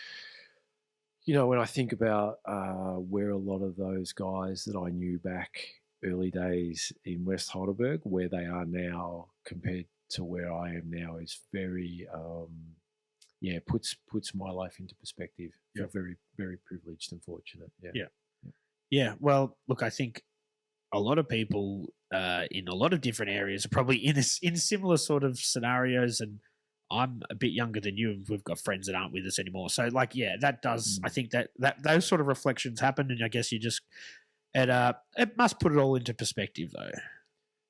B: When I think about where a lot of those guys that I knew back early days in West Heidelberg, where they are now compared to where I am now, is very, puts my life into perspective. Feel very, very privileged and fortunate.
A: Yeah. Well, look, I think a lot of people in a lot of different areas are probably in similar sort of scenarios, and I'm a bit younger than you, and we've got friends that aren't with us anymore. So, that does. I think that those sort of reflections happen, and I guess you just it must put it all into perspective, though.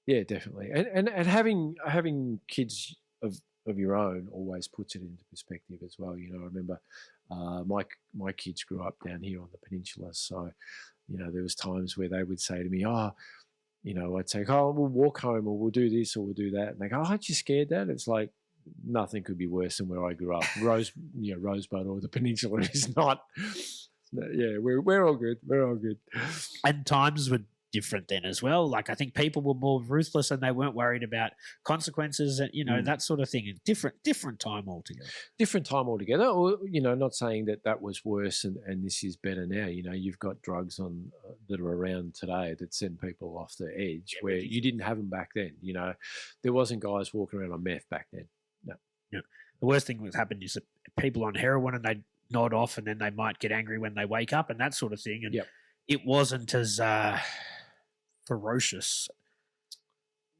B: Yeah, definitely, and having kids of your own always puts it into perspective as well. I remember my kids grew up down here on the peninsula, so there was times where they would say to me, I'd say, we'll walk home, or we'll do this, or we'll do that, and they go, aren't you scared, Dad? It's like nothing could be worse than where I grew up. Rosebud or the peninsula is not. Yeah, we're all good. We're all good.
A: And times were different then as well. Like I think people were more ruthless, and they weren't worried about consequences, and that sort of thing. Different time altogether.
B: Different time altogether. Or not saying that was worse and this is better now. You've got drugs on that are around today that send people off the edge where you didn't have them back then. There wasn't guys walking around on meth back then. No.
A: Yeah. The worst thing that's happened is that people on heroin, and they nod off, and then they might get angry when they wake up and that sort of thing. And it wasn't as ferocious.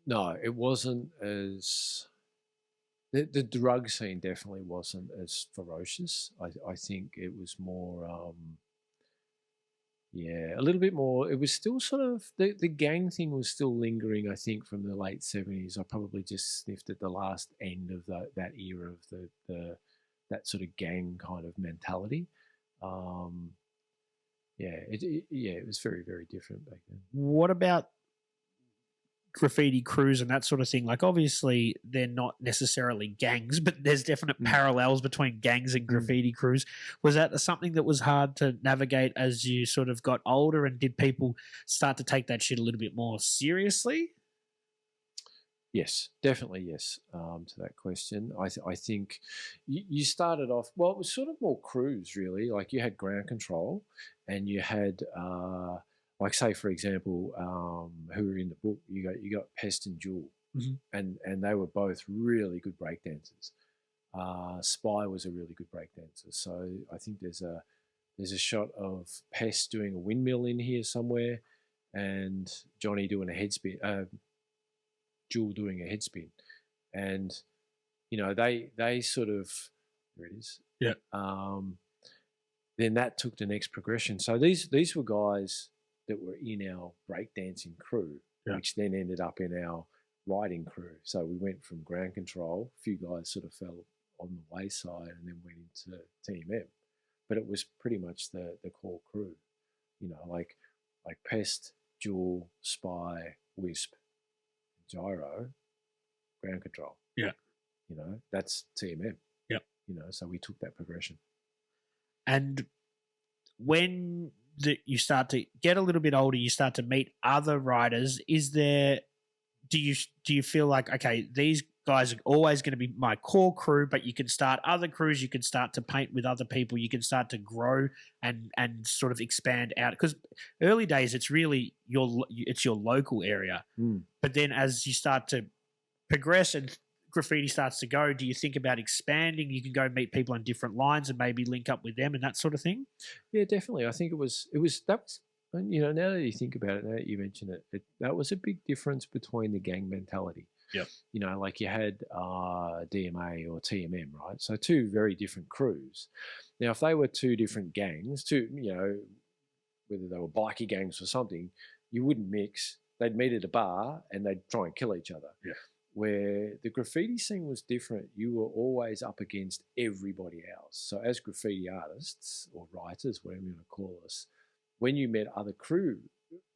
B: No, it wasn't as. The drug scene definitely wasn't as ferocious. I think it was more, a little bit more. It was still sort of the gang thing was still lingering. I think from the late 70s. I probably just sniffed at the last end of that era of the that sort of gang kind of mentality. It was very, very different back then.
A: What about graffiti crews and that sort of thing? Like obviously they're not necessarily gangs, but there's definite parallels between gangs and graffiti crews. Was that something that was hard to navigate as you sort of got older, and did people start to take that shit a little bit more seriously?
B: Yes, definitely yes, to that question. I think you started off, well, it was sort of more crews really. Like you had ground control, and you had like say for example, who were in the book, you got Pest and Jewel, and they were both really good breakdancers. Spy was a really good breakdancer. So I think there's a shot of Pest doing a windmill in here somewhere, and Johnny doing a head spin. Jewel doing a head spin, and they sort of, there it is.
A: Yeah.
B: Then that took the next progression. So these were guys that were in our breakdancing crew, which then ended up in our riding crew. So we went from ground control. A few guys sort of fell on the wayside, and then went into Team M. But it was pretty much the core crew. Like Pest, Jewel, Spy, Wisp, Gyro, ground control.
A: Yeah.
B: That's TMM.
A: Yep.
B: So we took that progression.
A: And when you start to get a little bit older, you start to meet other riders. Do you feel like, okay, these guys are always going to be my core crew, but you can start other crews, you can start to paint with other people, you can start to grow and sort of expand out? Because early days, it's really it's your local area. But then as you start to progress and graffiti starts to go, do you think about expanding? You can go meet people on different lines and maybe link up with them and that sort of thing?
B: Yeah, definitely. I think that was now that you think about it, now that you mention it, that was a big difference between the gang mentality.
A: Yep.
B: You know, like you had DMA or TMM, right? So two very different crews. Now, if they were two different gangs, whether they were bikie gangs or something, you wouldn't mix. They'd meet at a bar and they'd try and kill each other.
A: Yeah.
B: Where the graffiti scene was different, you were always up against everybody else. So as graffiti artists or writers, whatever you want to call us, when you met other crew,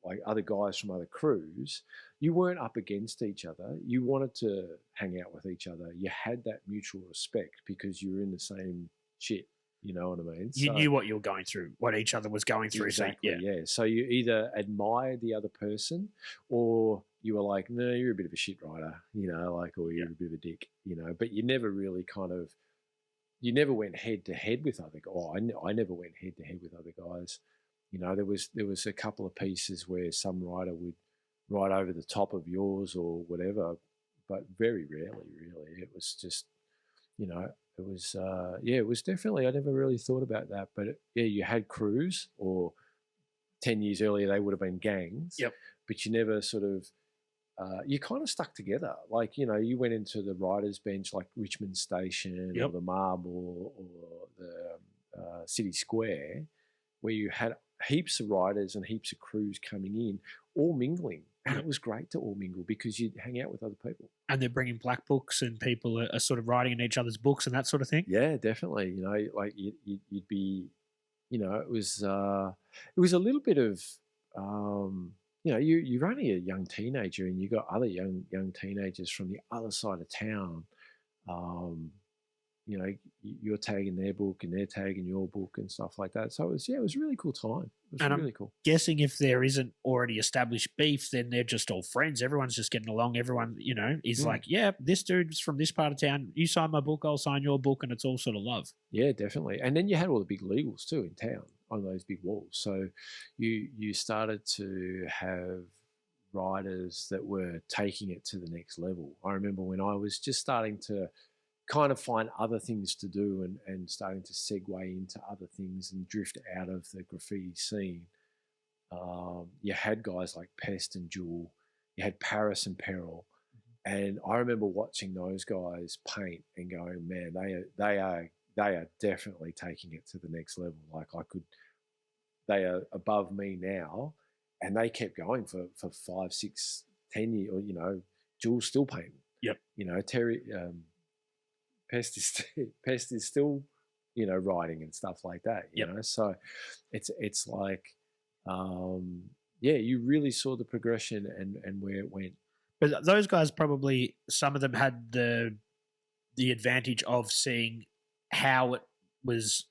B: like other guys from other crews, you weren't up against each other. You wanted to hang out with each other. You had that mutual respect because you were in the same shit. You know what I mean?
A: You knew what you were going through, what each other was going through.
B: Exactly,
A: so,
B: yeah. So you either admired the other person or you were like, no, you're a bit of a shit writer, you know, like, or you're a bit of a dick, you know, but you never really you never went head to head with other guys. Oh, I never went head to head with other guys. You know, there was a couple of pieces where some writer would write over the top of yours or whatever, but very rarely, really. It was just, you know, it was definitely, I never really thought about that, but you had crews, or 10 years earlier they would have been gangs.
A: Yep.
B: But you never sort of, you kind of stuck together. Like, you know, you went into the writers' bench like Richmond Station or the Marble or the City Square, where you had heaps of writers and heaps of crews coming in, all mingling. And it was great to all mingle because you'd hang out with other people.
A: And they're bringing black books and people are sort of writing in each other's books and that sort of thing?
B: Yeah, definitely. You know, like you'd be, you know, it was a little bit of, you know, you're only a young teenager and you got other young teenagers from the other side of town. You know, you're tagging their book and they're tagging your book and stuff like that. So it was a really cool time. It was really cool.
A: Guessing if there isn't already established beef, then they're just all friends. Everyone's just getting along. Everyone, you know, is like, yeah, this dude's from this part of town. You sign my book, I'll sign your book, and it's all sort of love.
B: Yeah, definitely. And then you had all the big legals too in town on those big walls. So you started to have writers that were taking it to the next level. I remember when I was just starting to kind of find other things to do and starting to segue into other things and drift out of the graffiti scene. You had guys like Pest and Jewel, you had Paris and Peril, and I remember watching those guys paint and going, man, they are definitely taking it to the next level. Like they are above me now, and they kept going for 5, 6, 10 years. Or, you know, Jewel's still painting.
A: Yep.
B: You know, Terry. Pest is still, you know, writing and stuff like that, you know. So it's like, you really saw the progression and where it went.
A: But those guys probably, some of them had the advantage of seeing how it was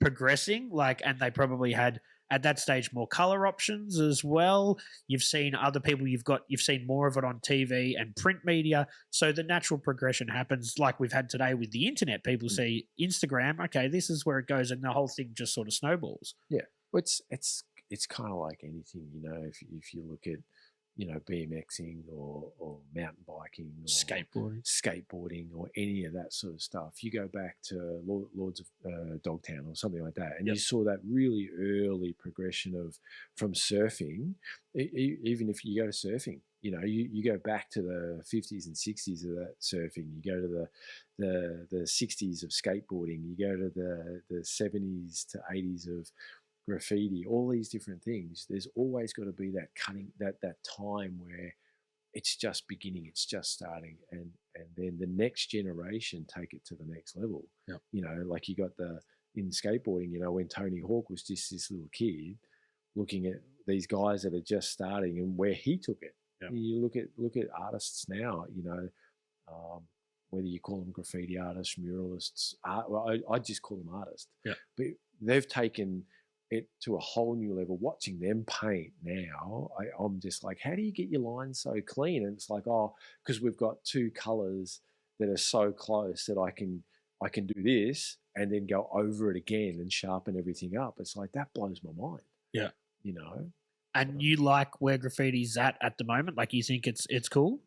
A: progressing, like, and they probably had at that stage more color options as well. You've seen other people, you've seen more of it on TV and print media. So the natural progression happens, like we've had today with the internet. People see Instagram, okay, this is where it goes, and the whole thing just sort of snowballs.
B: Yeah, well, it's kind of like anything, you know. If you look at, you know, BMXing or mountain biking or skateboarding or any of that sort of stuff. You go back to Lords of Dogtown or something like that, and you saw that really early progression from surfing. Even if you go to surfing, you know, you go back to the 50s and 60s of that surfing. You go to the 60s of skateboarding. You go to the 70s to 80s of graffiti, all these different things. There's always got to be that that time where it's just beginning, it's just starting, and then the next generation take it to the next level.
A: Yep.
B: You know, like you got in skateboarding, you know, when Tony Hawk was just this little kid looking at these guys that are just starting and where he took it. Yep. You look at artists now, you know, whether you call them graffiti artists, muralists, I just call them artists.
A: Yeah.
B: But they've taken it to a whole new level. Watching them paint now, I'm just like, how do you get your lines so clean? And it's like, oh, because we've got two colours that are so close that I can do this and then go over it again and sharpen everything up. It's like, that blows my mind.
A: Yeah.
B: You know?
A: And you like where graffiti's at the moment? Like, you think it's cool?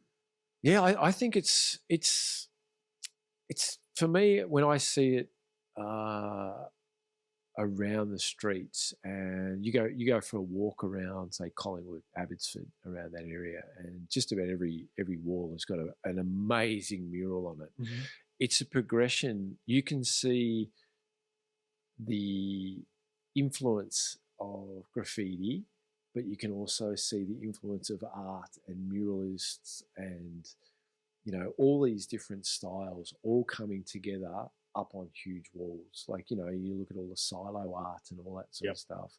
B: Yeah, I think it's for me, when I see it, around the streets, and you go for a walk around, say Collingwood, Abbotsford, around that area, and just about every wall has got an amazing mural on it.
A: Mm-hmm.
B: It's a progression. You can see the influence of graffiti, but you can also see the influence of art and muralists and, all these different styles all coming together up on huge walls. Like, you look at all the silo art and all that sort of stuff.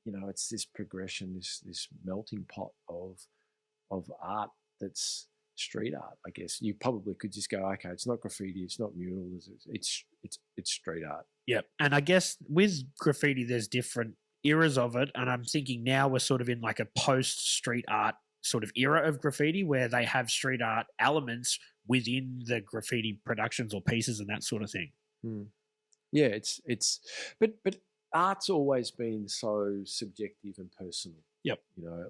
B: It's this progression, this melting pot of art that's street art, I guess. You probably could just go, okay, it's not graffiti, it's not murals, it's street art.
A: Yep. And I guess with graffiti, there's different eras of it. And I'm thinking now we're sort of in like a post-street art sort of era of graffiti where they have street art elements within the graffiti productions or pieces and that sort of thing.
B: Yeah, but art's always been so subjective and personal.
A: Yep.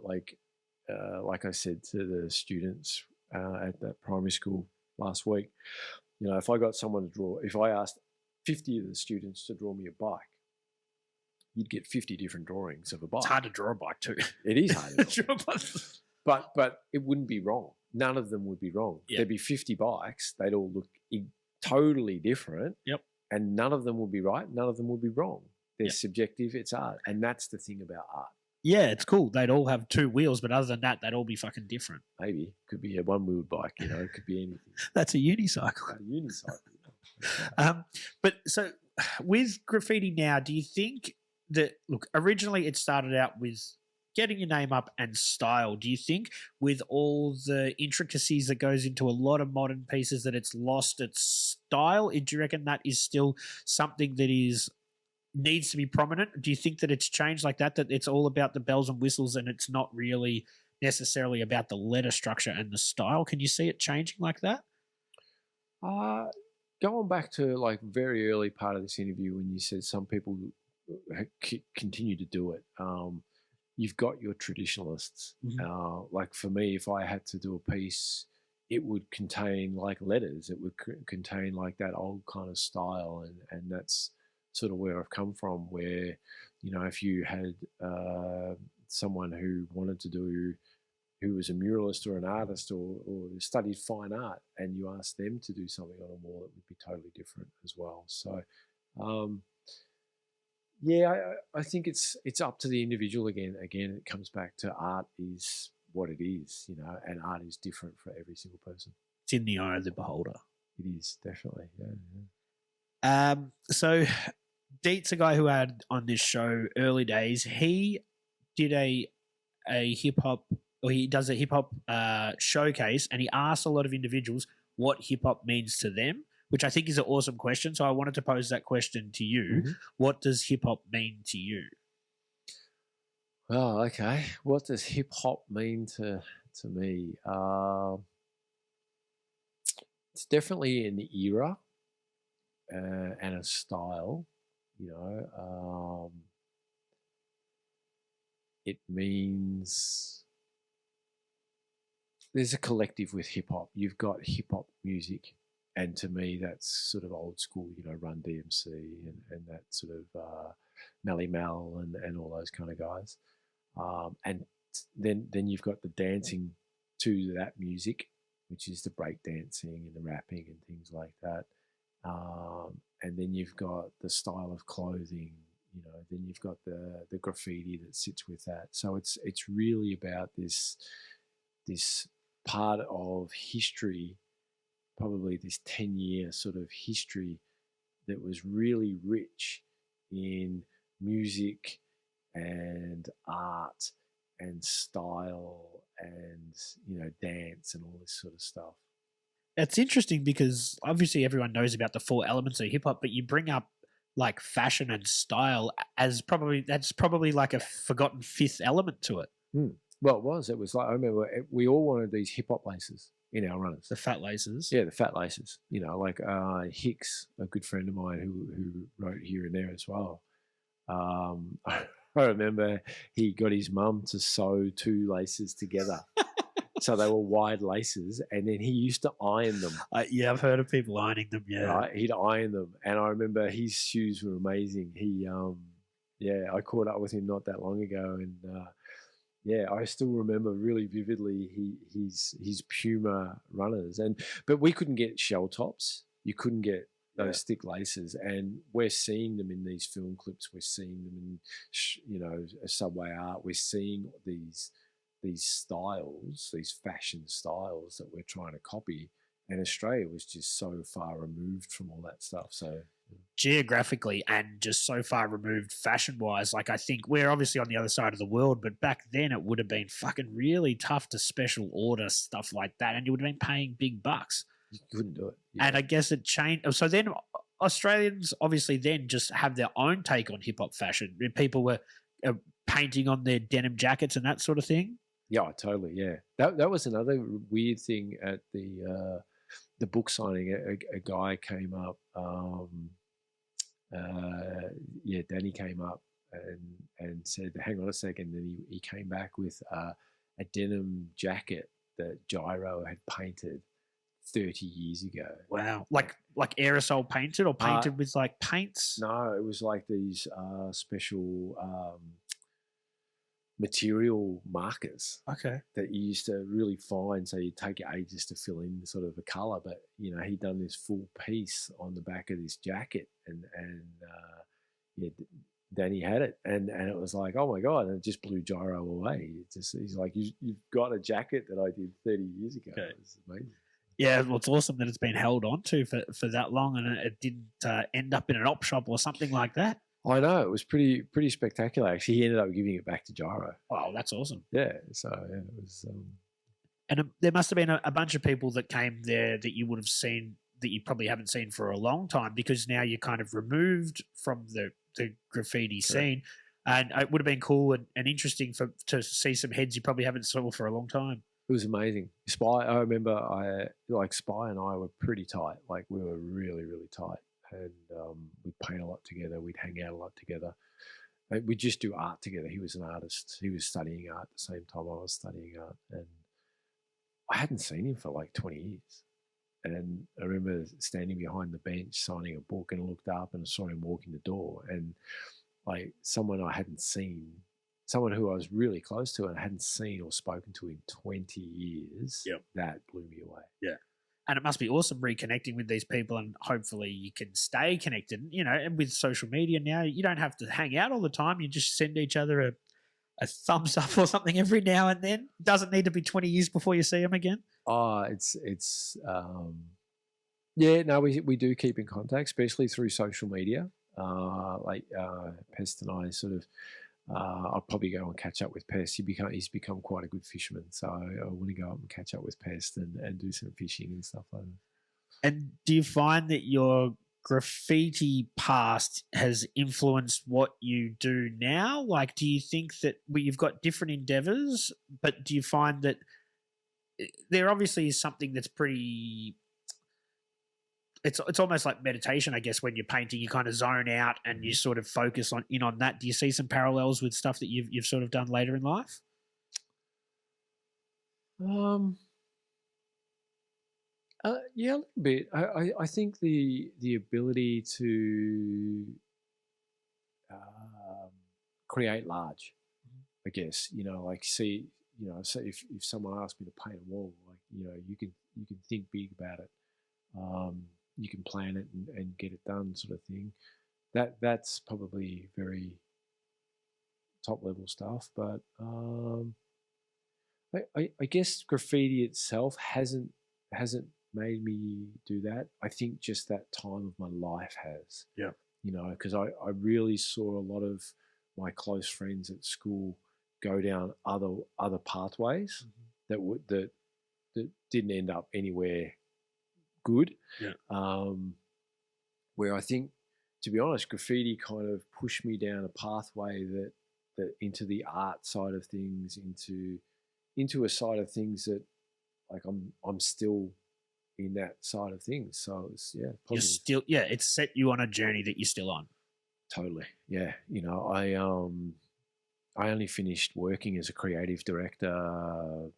B: Like I said to the students at that primary school last week, if I got someone to draw, if I asked 50 of the students to draw me a bike, you'd get 50 different drawings of a bike.
A: It's hard to draw a bike too.
B: It is hard to draw a bike. But it wouldn't be wrong. None of them would be wrong. Yep. There'd be 50 bikes. They'd all look totally different.
A: Yep.
B: And none of them would be right. None of them would be wrong. They're subjective. It's art. And that's the thing about art.
A: Yeah, it's cool. They'd all have two wheels, but other than that, they'd all be fucking different.
B: Maybe. Could be a one-wheeled bike, it could be anything.
A: That's a unicycle. But so with graffiti now, do you think that, look, originally it started out with getting your name up and style. Do you think with all the intricacies that goes into a lot of modern pieces that it's lost its style? Do you reckon that is still something that needs to be prominent? Do you think that it's changed like that it's all about the bells and whistles and it's not really necessarily about the letter structure and the style? Can you see it changing like that?
B: Going back to like very early part of this interview when you said some people continue to do it, you've got your traditionalists. Mm-hmm. Like for me, if I had to do a piece, it would contain like letters. It would contain like that old kind of style, and that's sort of where I've come from, where, if you had someone who wanted to do, who was a muralist or an artist or studied fine art, and you asked them to do something on a wall, it would be totally different as well. So, I think it's up to the individual again. Again, it comes back to art is what it is, and art is different for every single person.
A: It's in the eye of the beholder.
B: It is, definitely,
A: yeah. So Deet's a guy who had on this show early days. He did a hip hop, or he does a hip hop showcase, and he asks a lot of individuals what hip hop means to them, which I think is an awesome question. So I wanted to pose that question to you. Mm-hmm. What does hip hop mean to you?
B: Oh, okay. What does hip hop mean to me? It's definitely an era and a style. It means there's a collective with hip hop. You've got hip hop music, and to me, that's sort of old school. Run DMC and that sort of Melly Mel and all those kind of guys. And then you've got the dancing to that music, which is the break dancing and the rapping and things like that. And then you've got the style of clothing, then you've got the graffiti that sits with that. So it's really about this part of history, probably this 10-year sort of history that was really rich in music and art and style and dance and all this sort of stuff.
A: It's interesting because obviously everyone knows about the 4 elements of hip hop, but you bring up like fashion and style as that's probably like a forgotten 5th element to it.
B: Well, it was like, I remember we all wanted these hip hop laces in our runners.
A: The fat laces.
B: Yeah, the fat laces. Like Hicks, a good friend of mine who wrote here and there as well. I remember he got his mum to sew 2 laces together So they were wide laces, and then he used to iron them.
A: Yeah, I've heard of people ironing them. Yeah,
B: Right, he'd iron them, and I remember his shoes were amazing. He, I caught up with him not that long ago, and I still remember really vividly his Puma runners, but we couldn't get shell tops. You couldn't get those thick laces, and we're seeing them in these film clips. We're seeing them in Subway art. We're seeing these styles, these fashion styles that we're trying to copy. And Australia was just so far removed from all that stuff. So
A: geographically and just so far removed fashion wise, like I think we're obviously on the other side of the world, but back then it would have been fucking really tough to special order stuff like that, and you would have been paying big bucks.
B: You couldn't do it. Yeah.
A: And I guess it changed. So then Australians obviously then just have their own take on hip hop fashion. People were painting on their denim jackets and that sort of thing.
B: Yeah, totally. Yeah, that was another weird thing at the book signing. A guy came up. Danny came up and said, "Hang on a second." Then he came back with a denim jacket that Gyro had painted 30 years ago.
A: Wow, like aerosol painted or painted with like paints?
B: No, it was like these special material markers.
A: Okay.
B: That you used to really find, so you'd take ages to fill in sort of a colour, but he'd done this full piece on the back of this jacket, and Danny had it, and it was like, oh my god, and it just blew Gyro away. He's like, you've got a jacket that I did 30 years ago. Okay. It's amazing.
A: Yeah, well, it's awesome that it's been held on to for that long, and it didn't end up in an op shop or something like that.
B: I know, it was pretty spectacular. Actually, he ended up giving it back to Gyro.
A: Oh, that's awesome.
B: Yeah, so yeah, it was.
A: And there must have been a bunch of people that came there that you would have seen that you probably haven't seen for a long time, because now you're kind of removed from the graffiti scene, and it would have been cool and interesting to see some heads you probably haven't saw for a long time.
B: It was amazing. Spy, I remember Spy and I were pretty tight. Like, we were really, really tight. And we'd paint a lot together. We'd hang out a lot together. We'd just do art together. He was an artist. He was studying art at the same time I was studying art. And I hadn't seen him for like 20 years. And I remember standing behind the bench signing a book, and I looked up and I saw him walking the door. And like someone I hadn't seen, someone who I was really close to and I hadn't seen or spoken to in 20 years, that blew me away.
A: Yeah. And it must be awesome reconnecting with these people, and hopefully you can stay connected. And with social media now, you don't have to hang out all the time. You just send each other a thumbs up or something every now and then. It doesn't need to be 20 years before you see them again.
B: Oh, we do keep in contact, especially through social media. Pest and I sort of, I'll probably go and catch up with Pest. He's become quite a good fisherman, so I want to go up and catch up with Pest and do some fishing and stuff like that.
A: And do you find that your graffiti past has influenced what you do now? Like, do you think that you've got different endeavors, but do you find that there obviously is something that's pretty... It's almost like meditation, I guess. When you're painting, you kind of zone out and you sort of focus on that. Do you see some parallels with stuff that you've sort of done later in life?
B: Yeah, a little bit. I think the ability to create large, I guess. So if someone asked me to paint a wall, you can think big about it. You can plan it and get it done, sort of thing. That's probably very top level stuff. But I guess graffiti itself hasn't made me do that. I think just that time of my life has.
A: Yeah.
B: Because I really saw a lot of my close friends at school go down other pathways that didn't end up anywhere good.
A: Yeah.
B: Where I think, to be honest, graffiti kind of pushed me down a pathway that into the art side of things, into a side of things that, like, I'm still in that side of things. So it's positive.
A: You're still, it's set you on a journey that you're still on.
B: Totally. Yeah. I only finished working as a creative director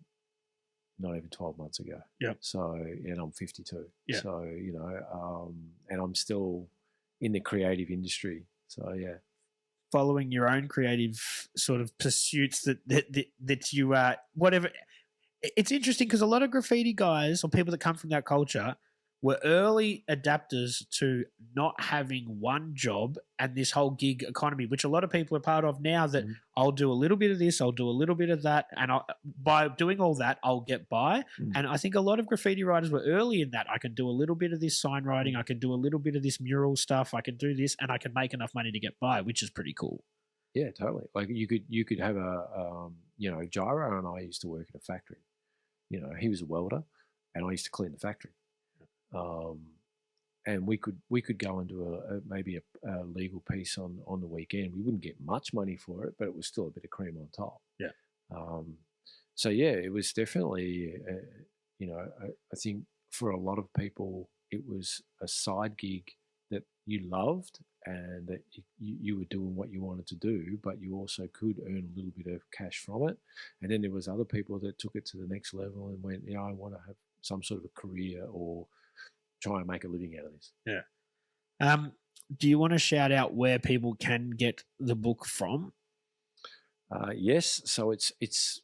B: not even 12 months ago.
A: Yep.
B: So, and I'm 52.
A: Yeah.
B: So, and I'm still in the creative industry. So, yeah.
A: Following your own creative sort of pursuits that you whatever. It's interesting because a lot of graffiti guys or people that come from that culture were early adapters to not having one job and this whole gig economy, which a lot of people are part of now, that I'll do a little bit of this, I'll do a little bit of that, and by doing all that, I'll get by. And I think a lot of graffiti writers were early in that. I can do a little bit of this sign writing, I can do a little bit of this mural stuff, I can do this, and I can make enough money to get by, which is pretty cool.
B: Yeah, totally. Like you could have a, Gyro and I used to work in a factory. He was a welder and I used to clean the factory. And we could go and do maybe a legal piece on the weekend. We wouldn't get much money for it, but it was still a bit of cream on top.
A: Yeah.
B: So yeah, it was definitely, I think for a lot of people, it was a side gig that you loved and that you were doing what you wanted to do, but you also could earn a little bit of cash from it. And then there was other people that took it to the next level and went, I want to have some sort of a career or try and make a living out of this.
A: Yeah. Do you want to shout out where people can get the book from?
B: Yes. So it's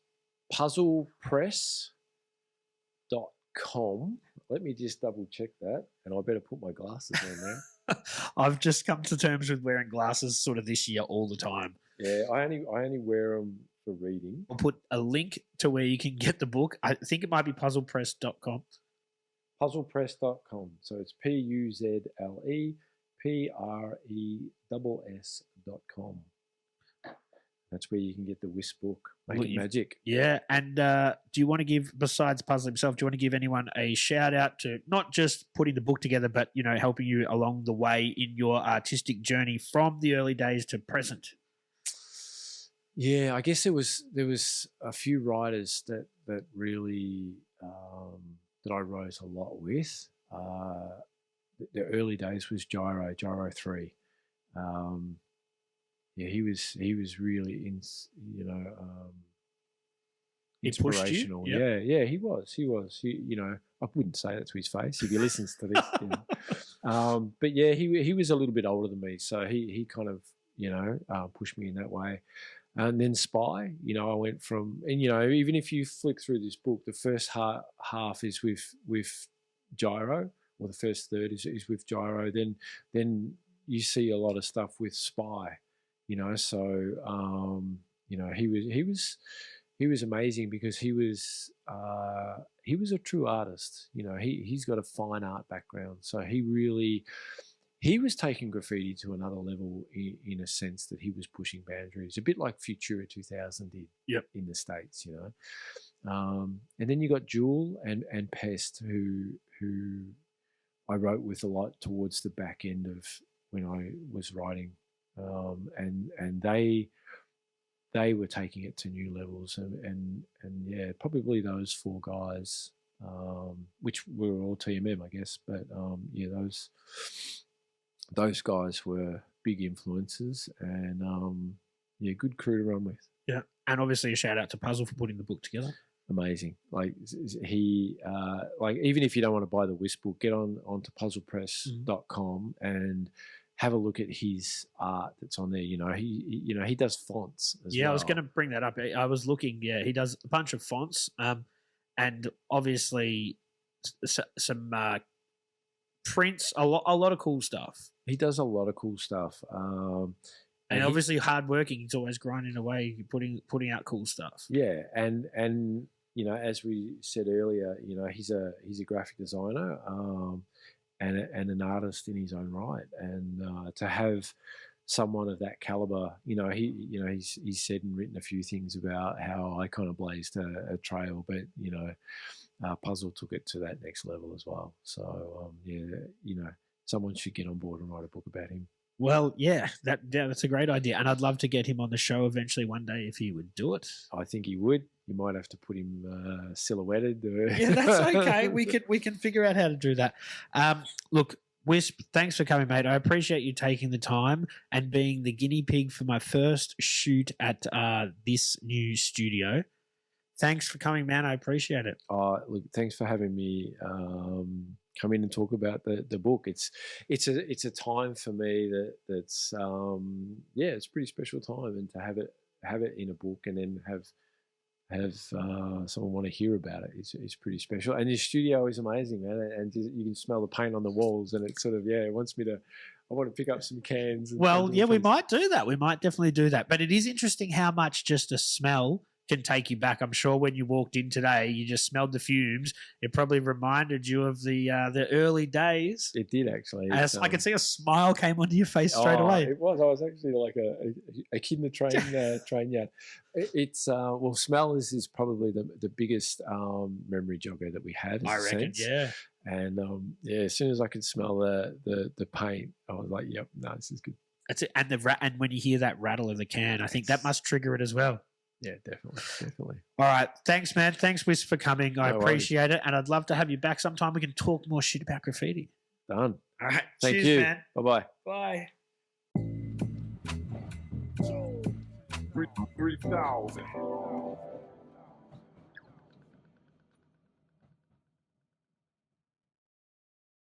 B: puzlepress.com. Let me just double check that, and I better put my glasses on now.
A: I've just come to terms with wearing glasses sort of this year all the time.
B: Yeah, I only wear them for reading.
A: I'll put a link to where you can get the book. I think it might be puzlepress.com.
B: Puzlepress.com. So it's PUZLEPRESS.com. That's where you can get the Wisp book, Making Magic.
A: Yeah, and do you want to give, besides Puzle himself, do you want to give anyone a shout out to not just putting the book together, but helping you along the way in your artistic journey from the early days to present?
B: Yeah, I guess there was a few writers that really that I wrote a lot with. The early days was Gyro 3. Yeah, he was really inspirational.
A: Yep.
B: Yeah, he was. He I wouldn't say that to his face if he listens to this. But yeah, he was a little bit older than me, so he kind of pushed me in that way. And then Spy, I went from, and even if you flick through this book, the first half is with Gyro, or the first third is with Gyro. Then you see a lot of stuff with Spy. So he was amazing because he was a true artist. He's got a fine art background, so he was taking graffiti to another level in a sense that he was pushing boundaries, a bit like Futura 2000 did in the States, And then you got Jewel and Pest, who I wrote with a lot towards the back end of when I was writing. And they were taking it to new levels, and yeah, probably those four guys, which were all TMM, I guess, but yeah, those guys were big influences, and yeah, good crew to run with.
A: Yeah, and obviously a shout out to Puzle for putting the book together.
B: Amazing. Like he, like even if you don't want to buy the Wisp book, get onto puzlepress.com and have a look at his art that's on there. He does fonts as well.
A: Yeah, I was going to bring that up. I was looking. Yeah, he does a bunch of fonts, and obviously some prints. A lot of cool stuff.
B: He does a lot of cool stuff.
A: And obviously hardworking. He's always grinding away, putting out cool stuff.
B: Yeah, and as we said earlier, he's a graphic designer. And an artist in his own right, and to have someone of that caliber, he's said and written a few things about how I kind of blazed a trail, but Puzle took it to that next level as well. So someone should get on board and write a book about him.
A: Well, yeah, that's a great idea, and I'd love to get him on the show eventually one day if he would do it.
B: I think he would. You might have to put him silhouetted.
A: Yeah, that's okay. We can figure out how to do that. Look, Wisp, thanks for coming, mate. I appreciate you taking the time and being the guinea pig for my first shoot at this new studio. thanks for coming, man. I appreciate it.
B: Look, thanks for having me come in and talk about the book. It's a time for me that's it's a pretty special time, and to have it in a book and then have someone want to hear about it is pretty special. And your studio is amazing, man. And you can smell the paint on the walls, and it's sort of it wants me to. I want to pick up some cans.
A: We might do that. We might definitely do that. But it is interesting how much just a smell can take you back. I'm sure when you walked in today, you just smelled the fumes. It probably reminded you of the early days.
B: It did, actually.
A: I could see a smile came onto your face straight away.
B: It was. I was actually like a kid in the train yard. Smell is probably the biggest memory jogger that we have.
A: I reckon, yeah.
B: And as soon as I could smell the paint, I was like, "Yep, no, this is good."
A: That's it. And when you hear that rattle of the can, I think that must trigger it as well.
B: Yeah, definitely.
A: All right. Thanks, man. Thanks, Wisp, for coming. I appreciate it. And I'd love to have you back sometime. We can talk more shit about graffiti.
B: Done.
A: All right.
B: Thank
A: Cheers,
B: you.
A: man.
B: Bye-bye.
A: Bye.
C: 3,000.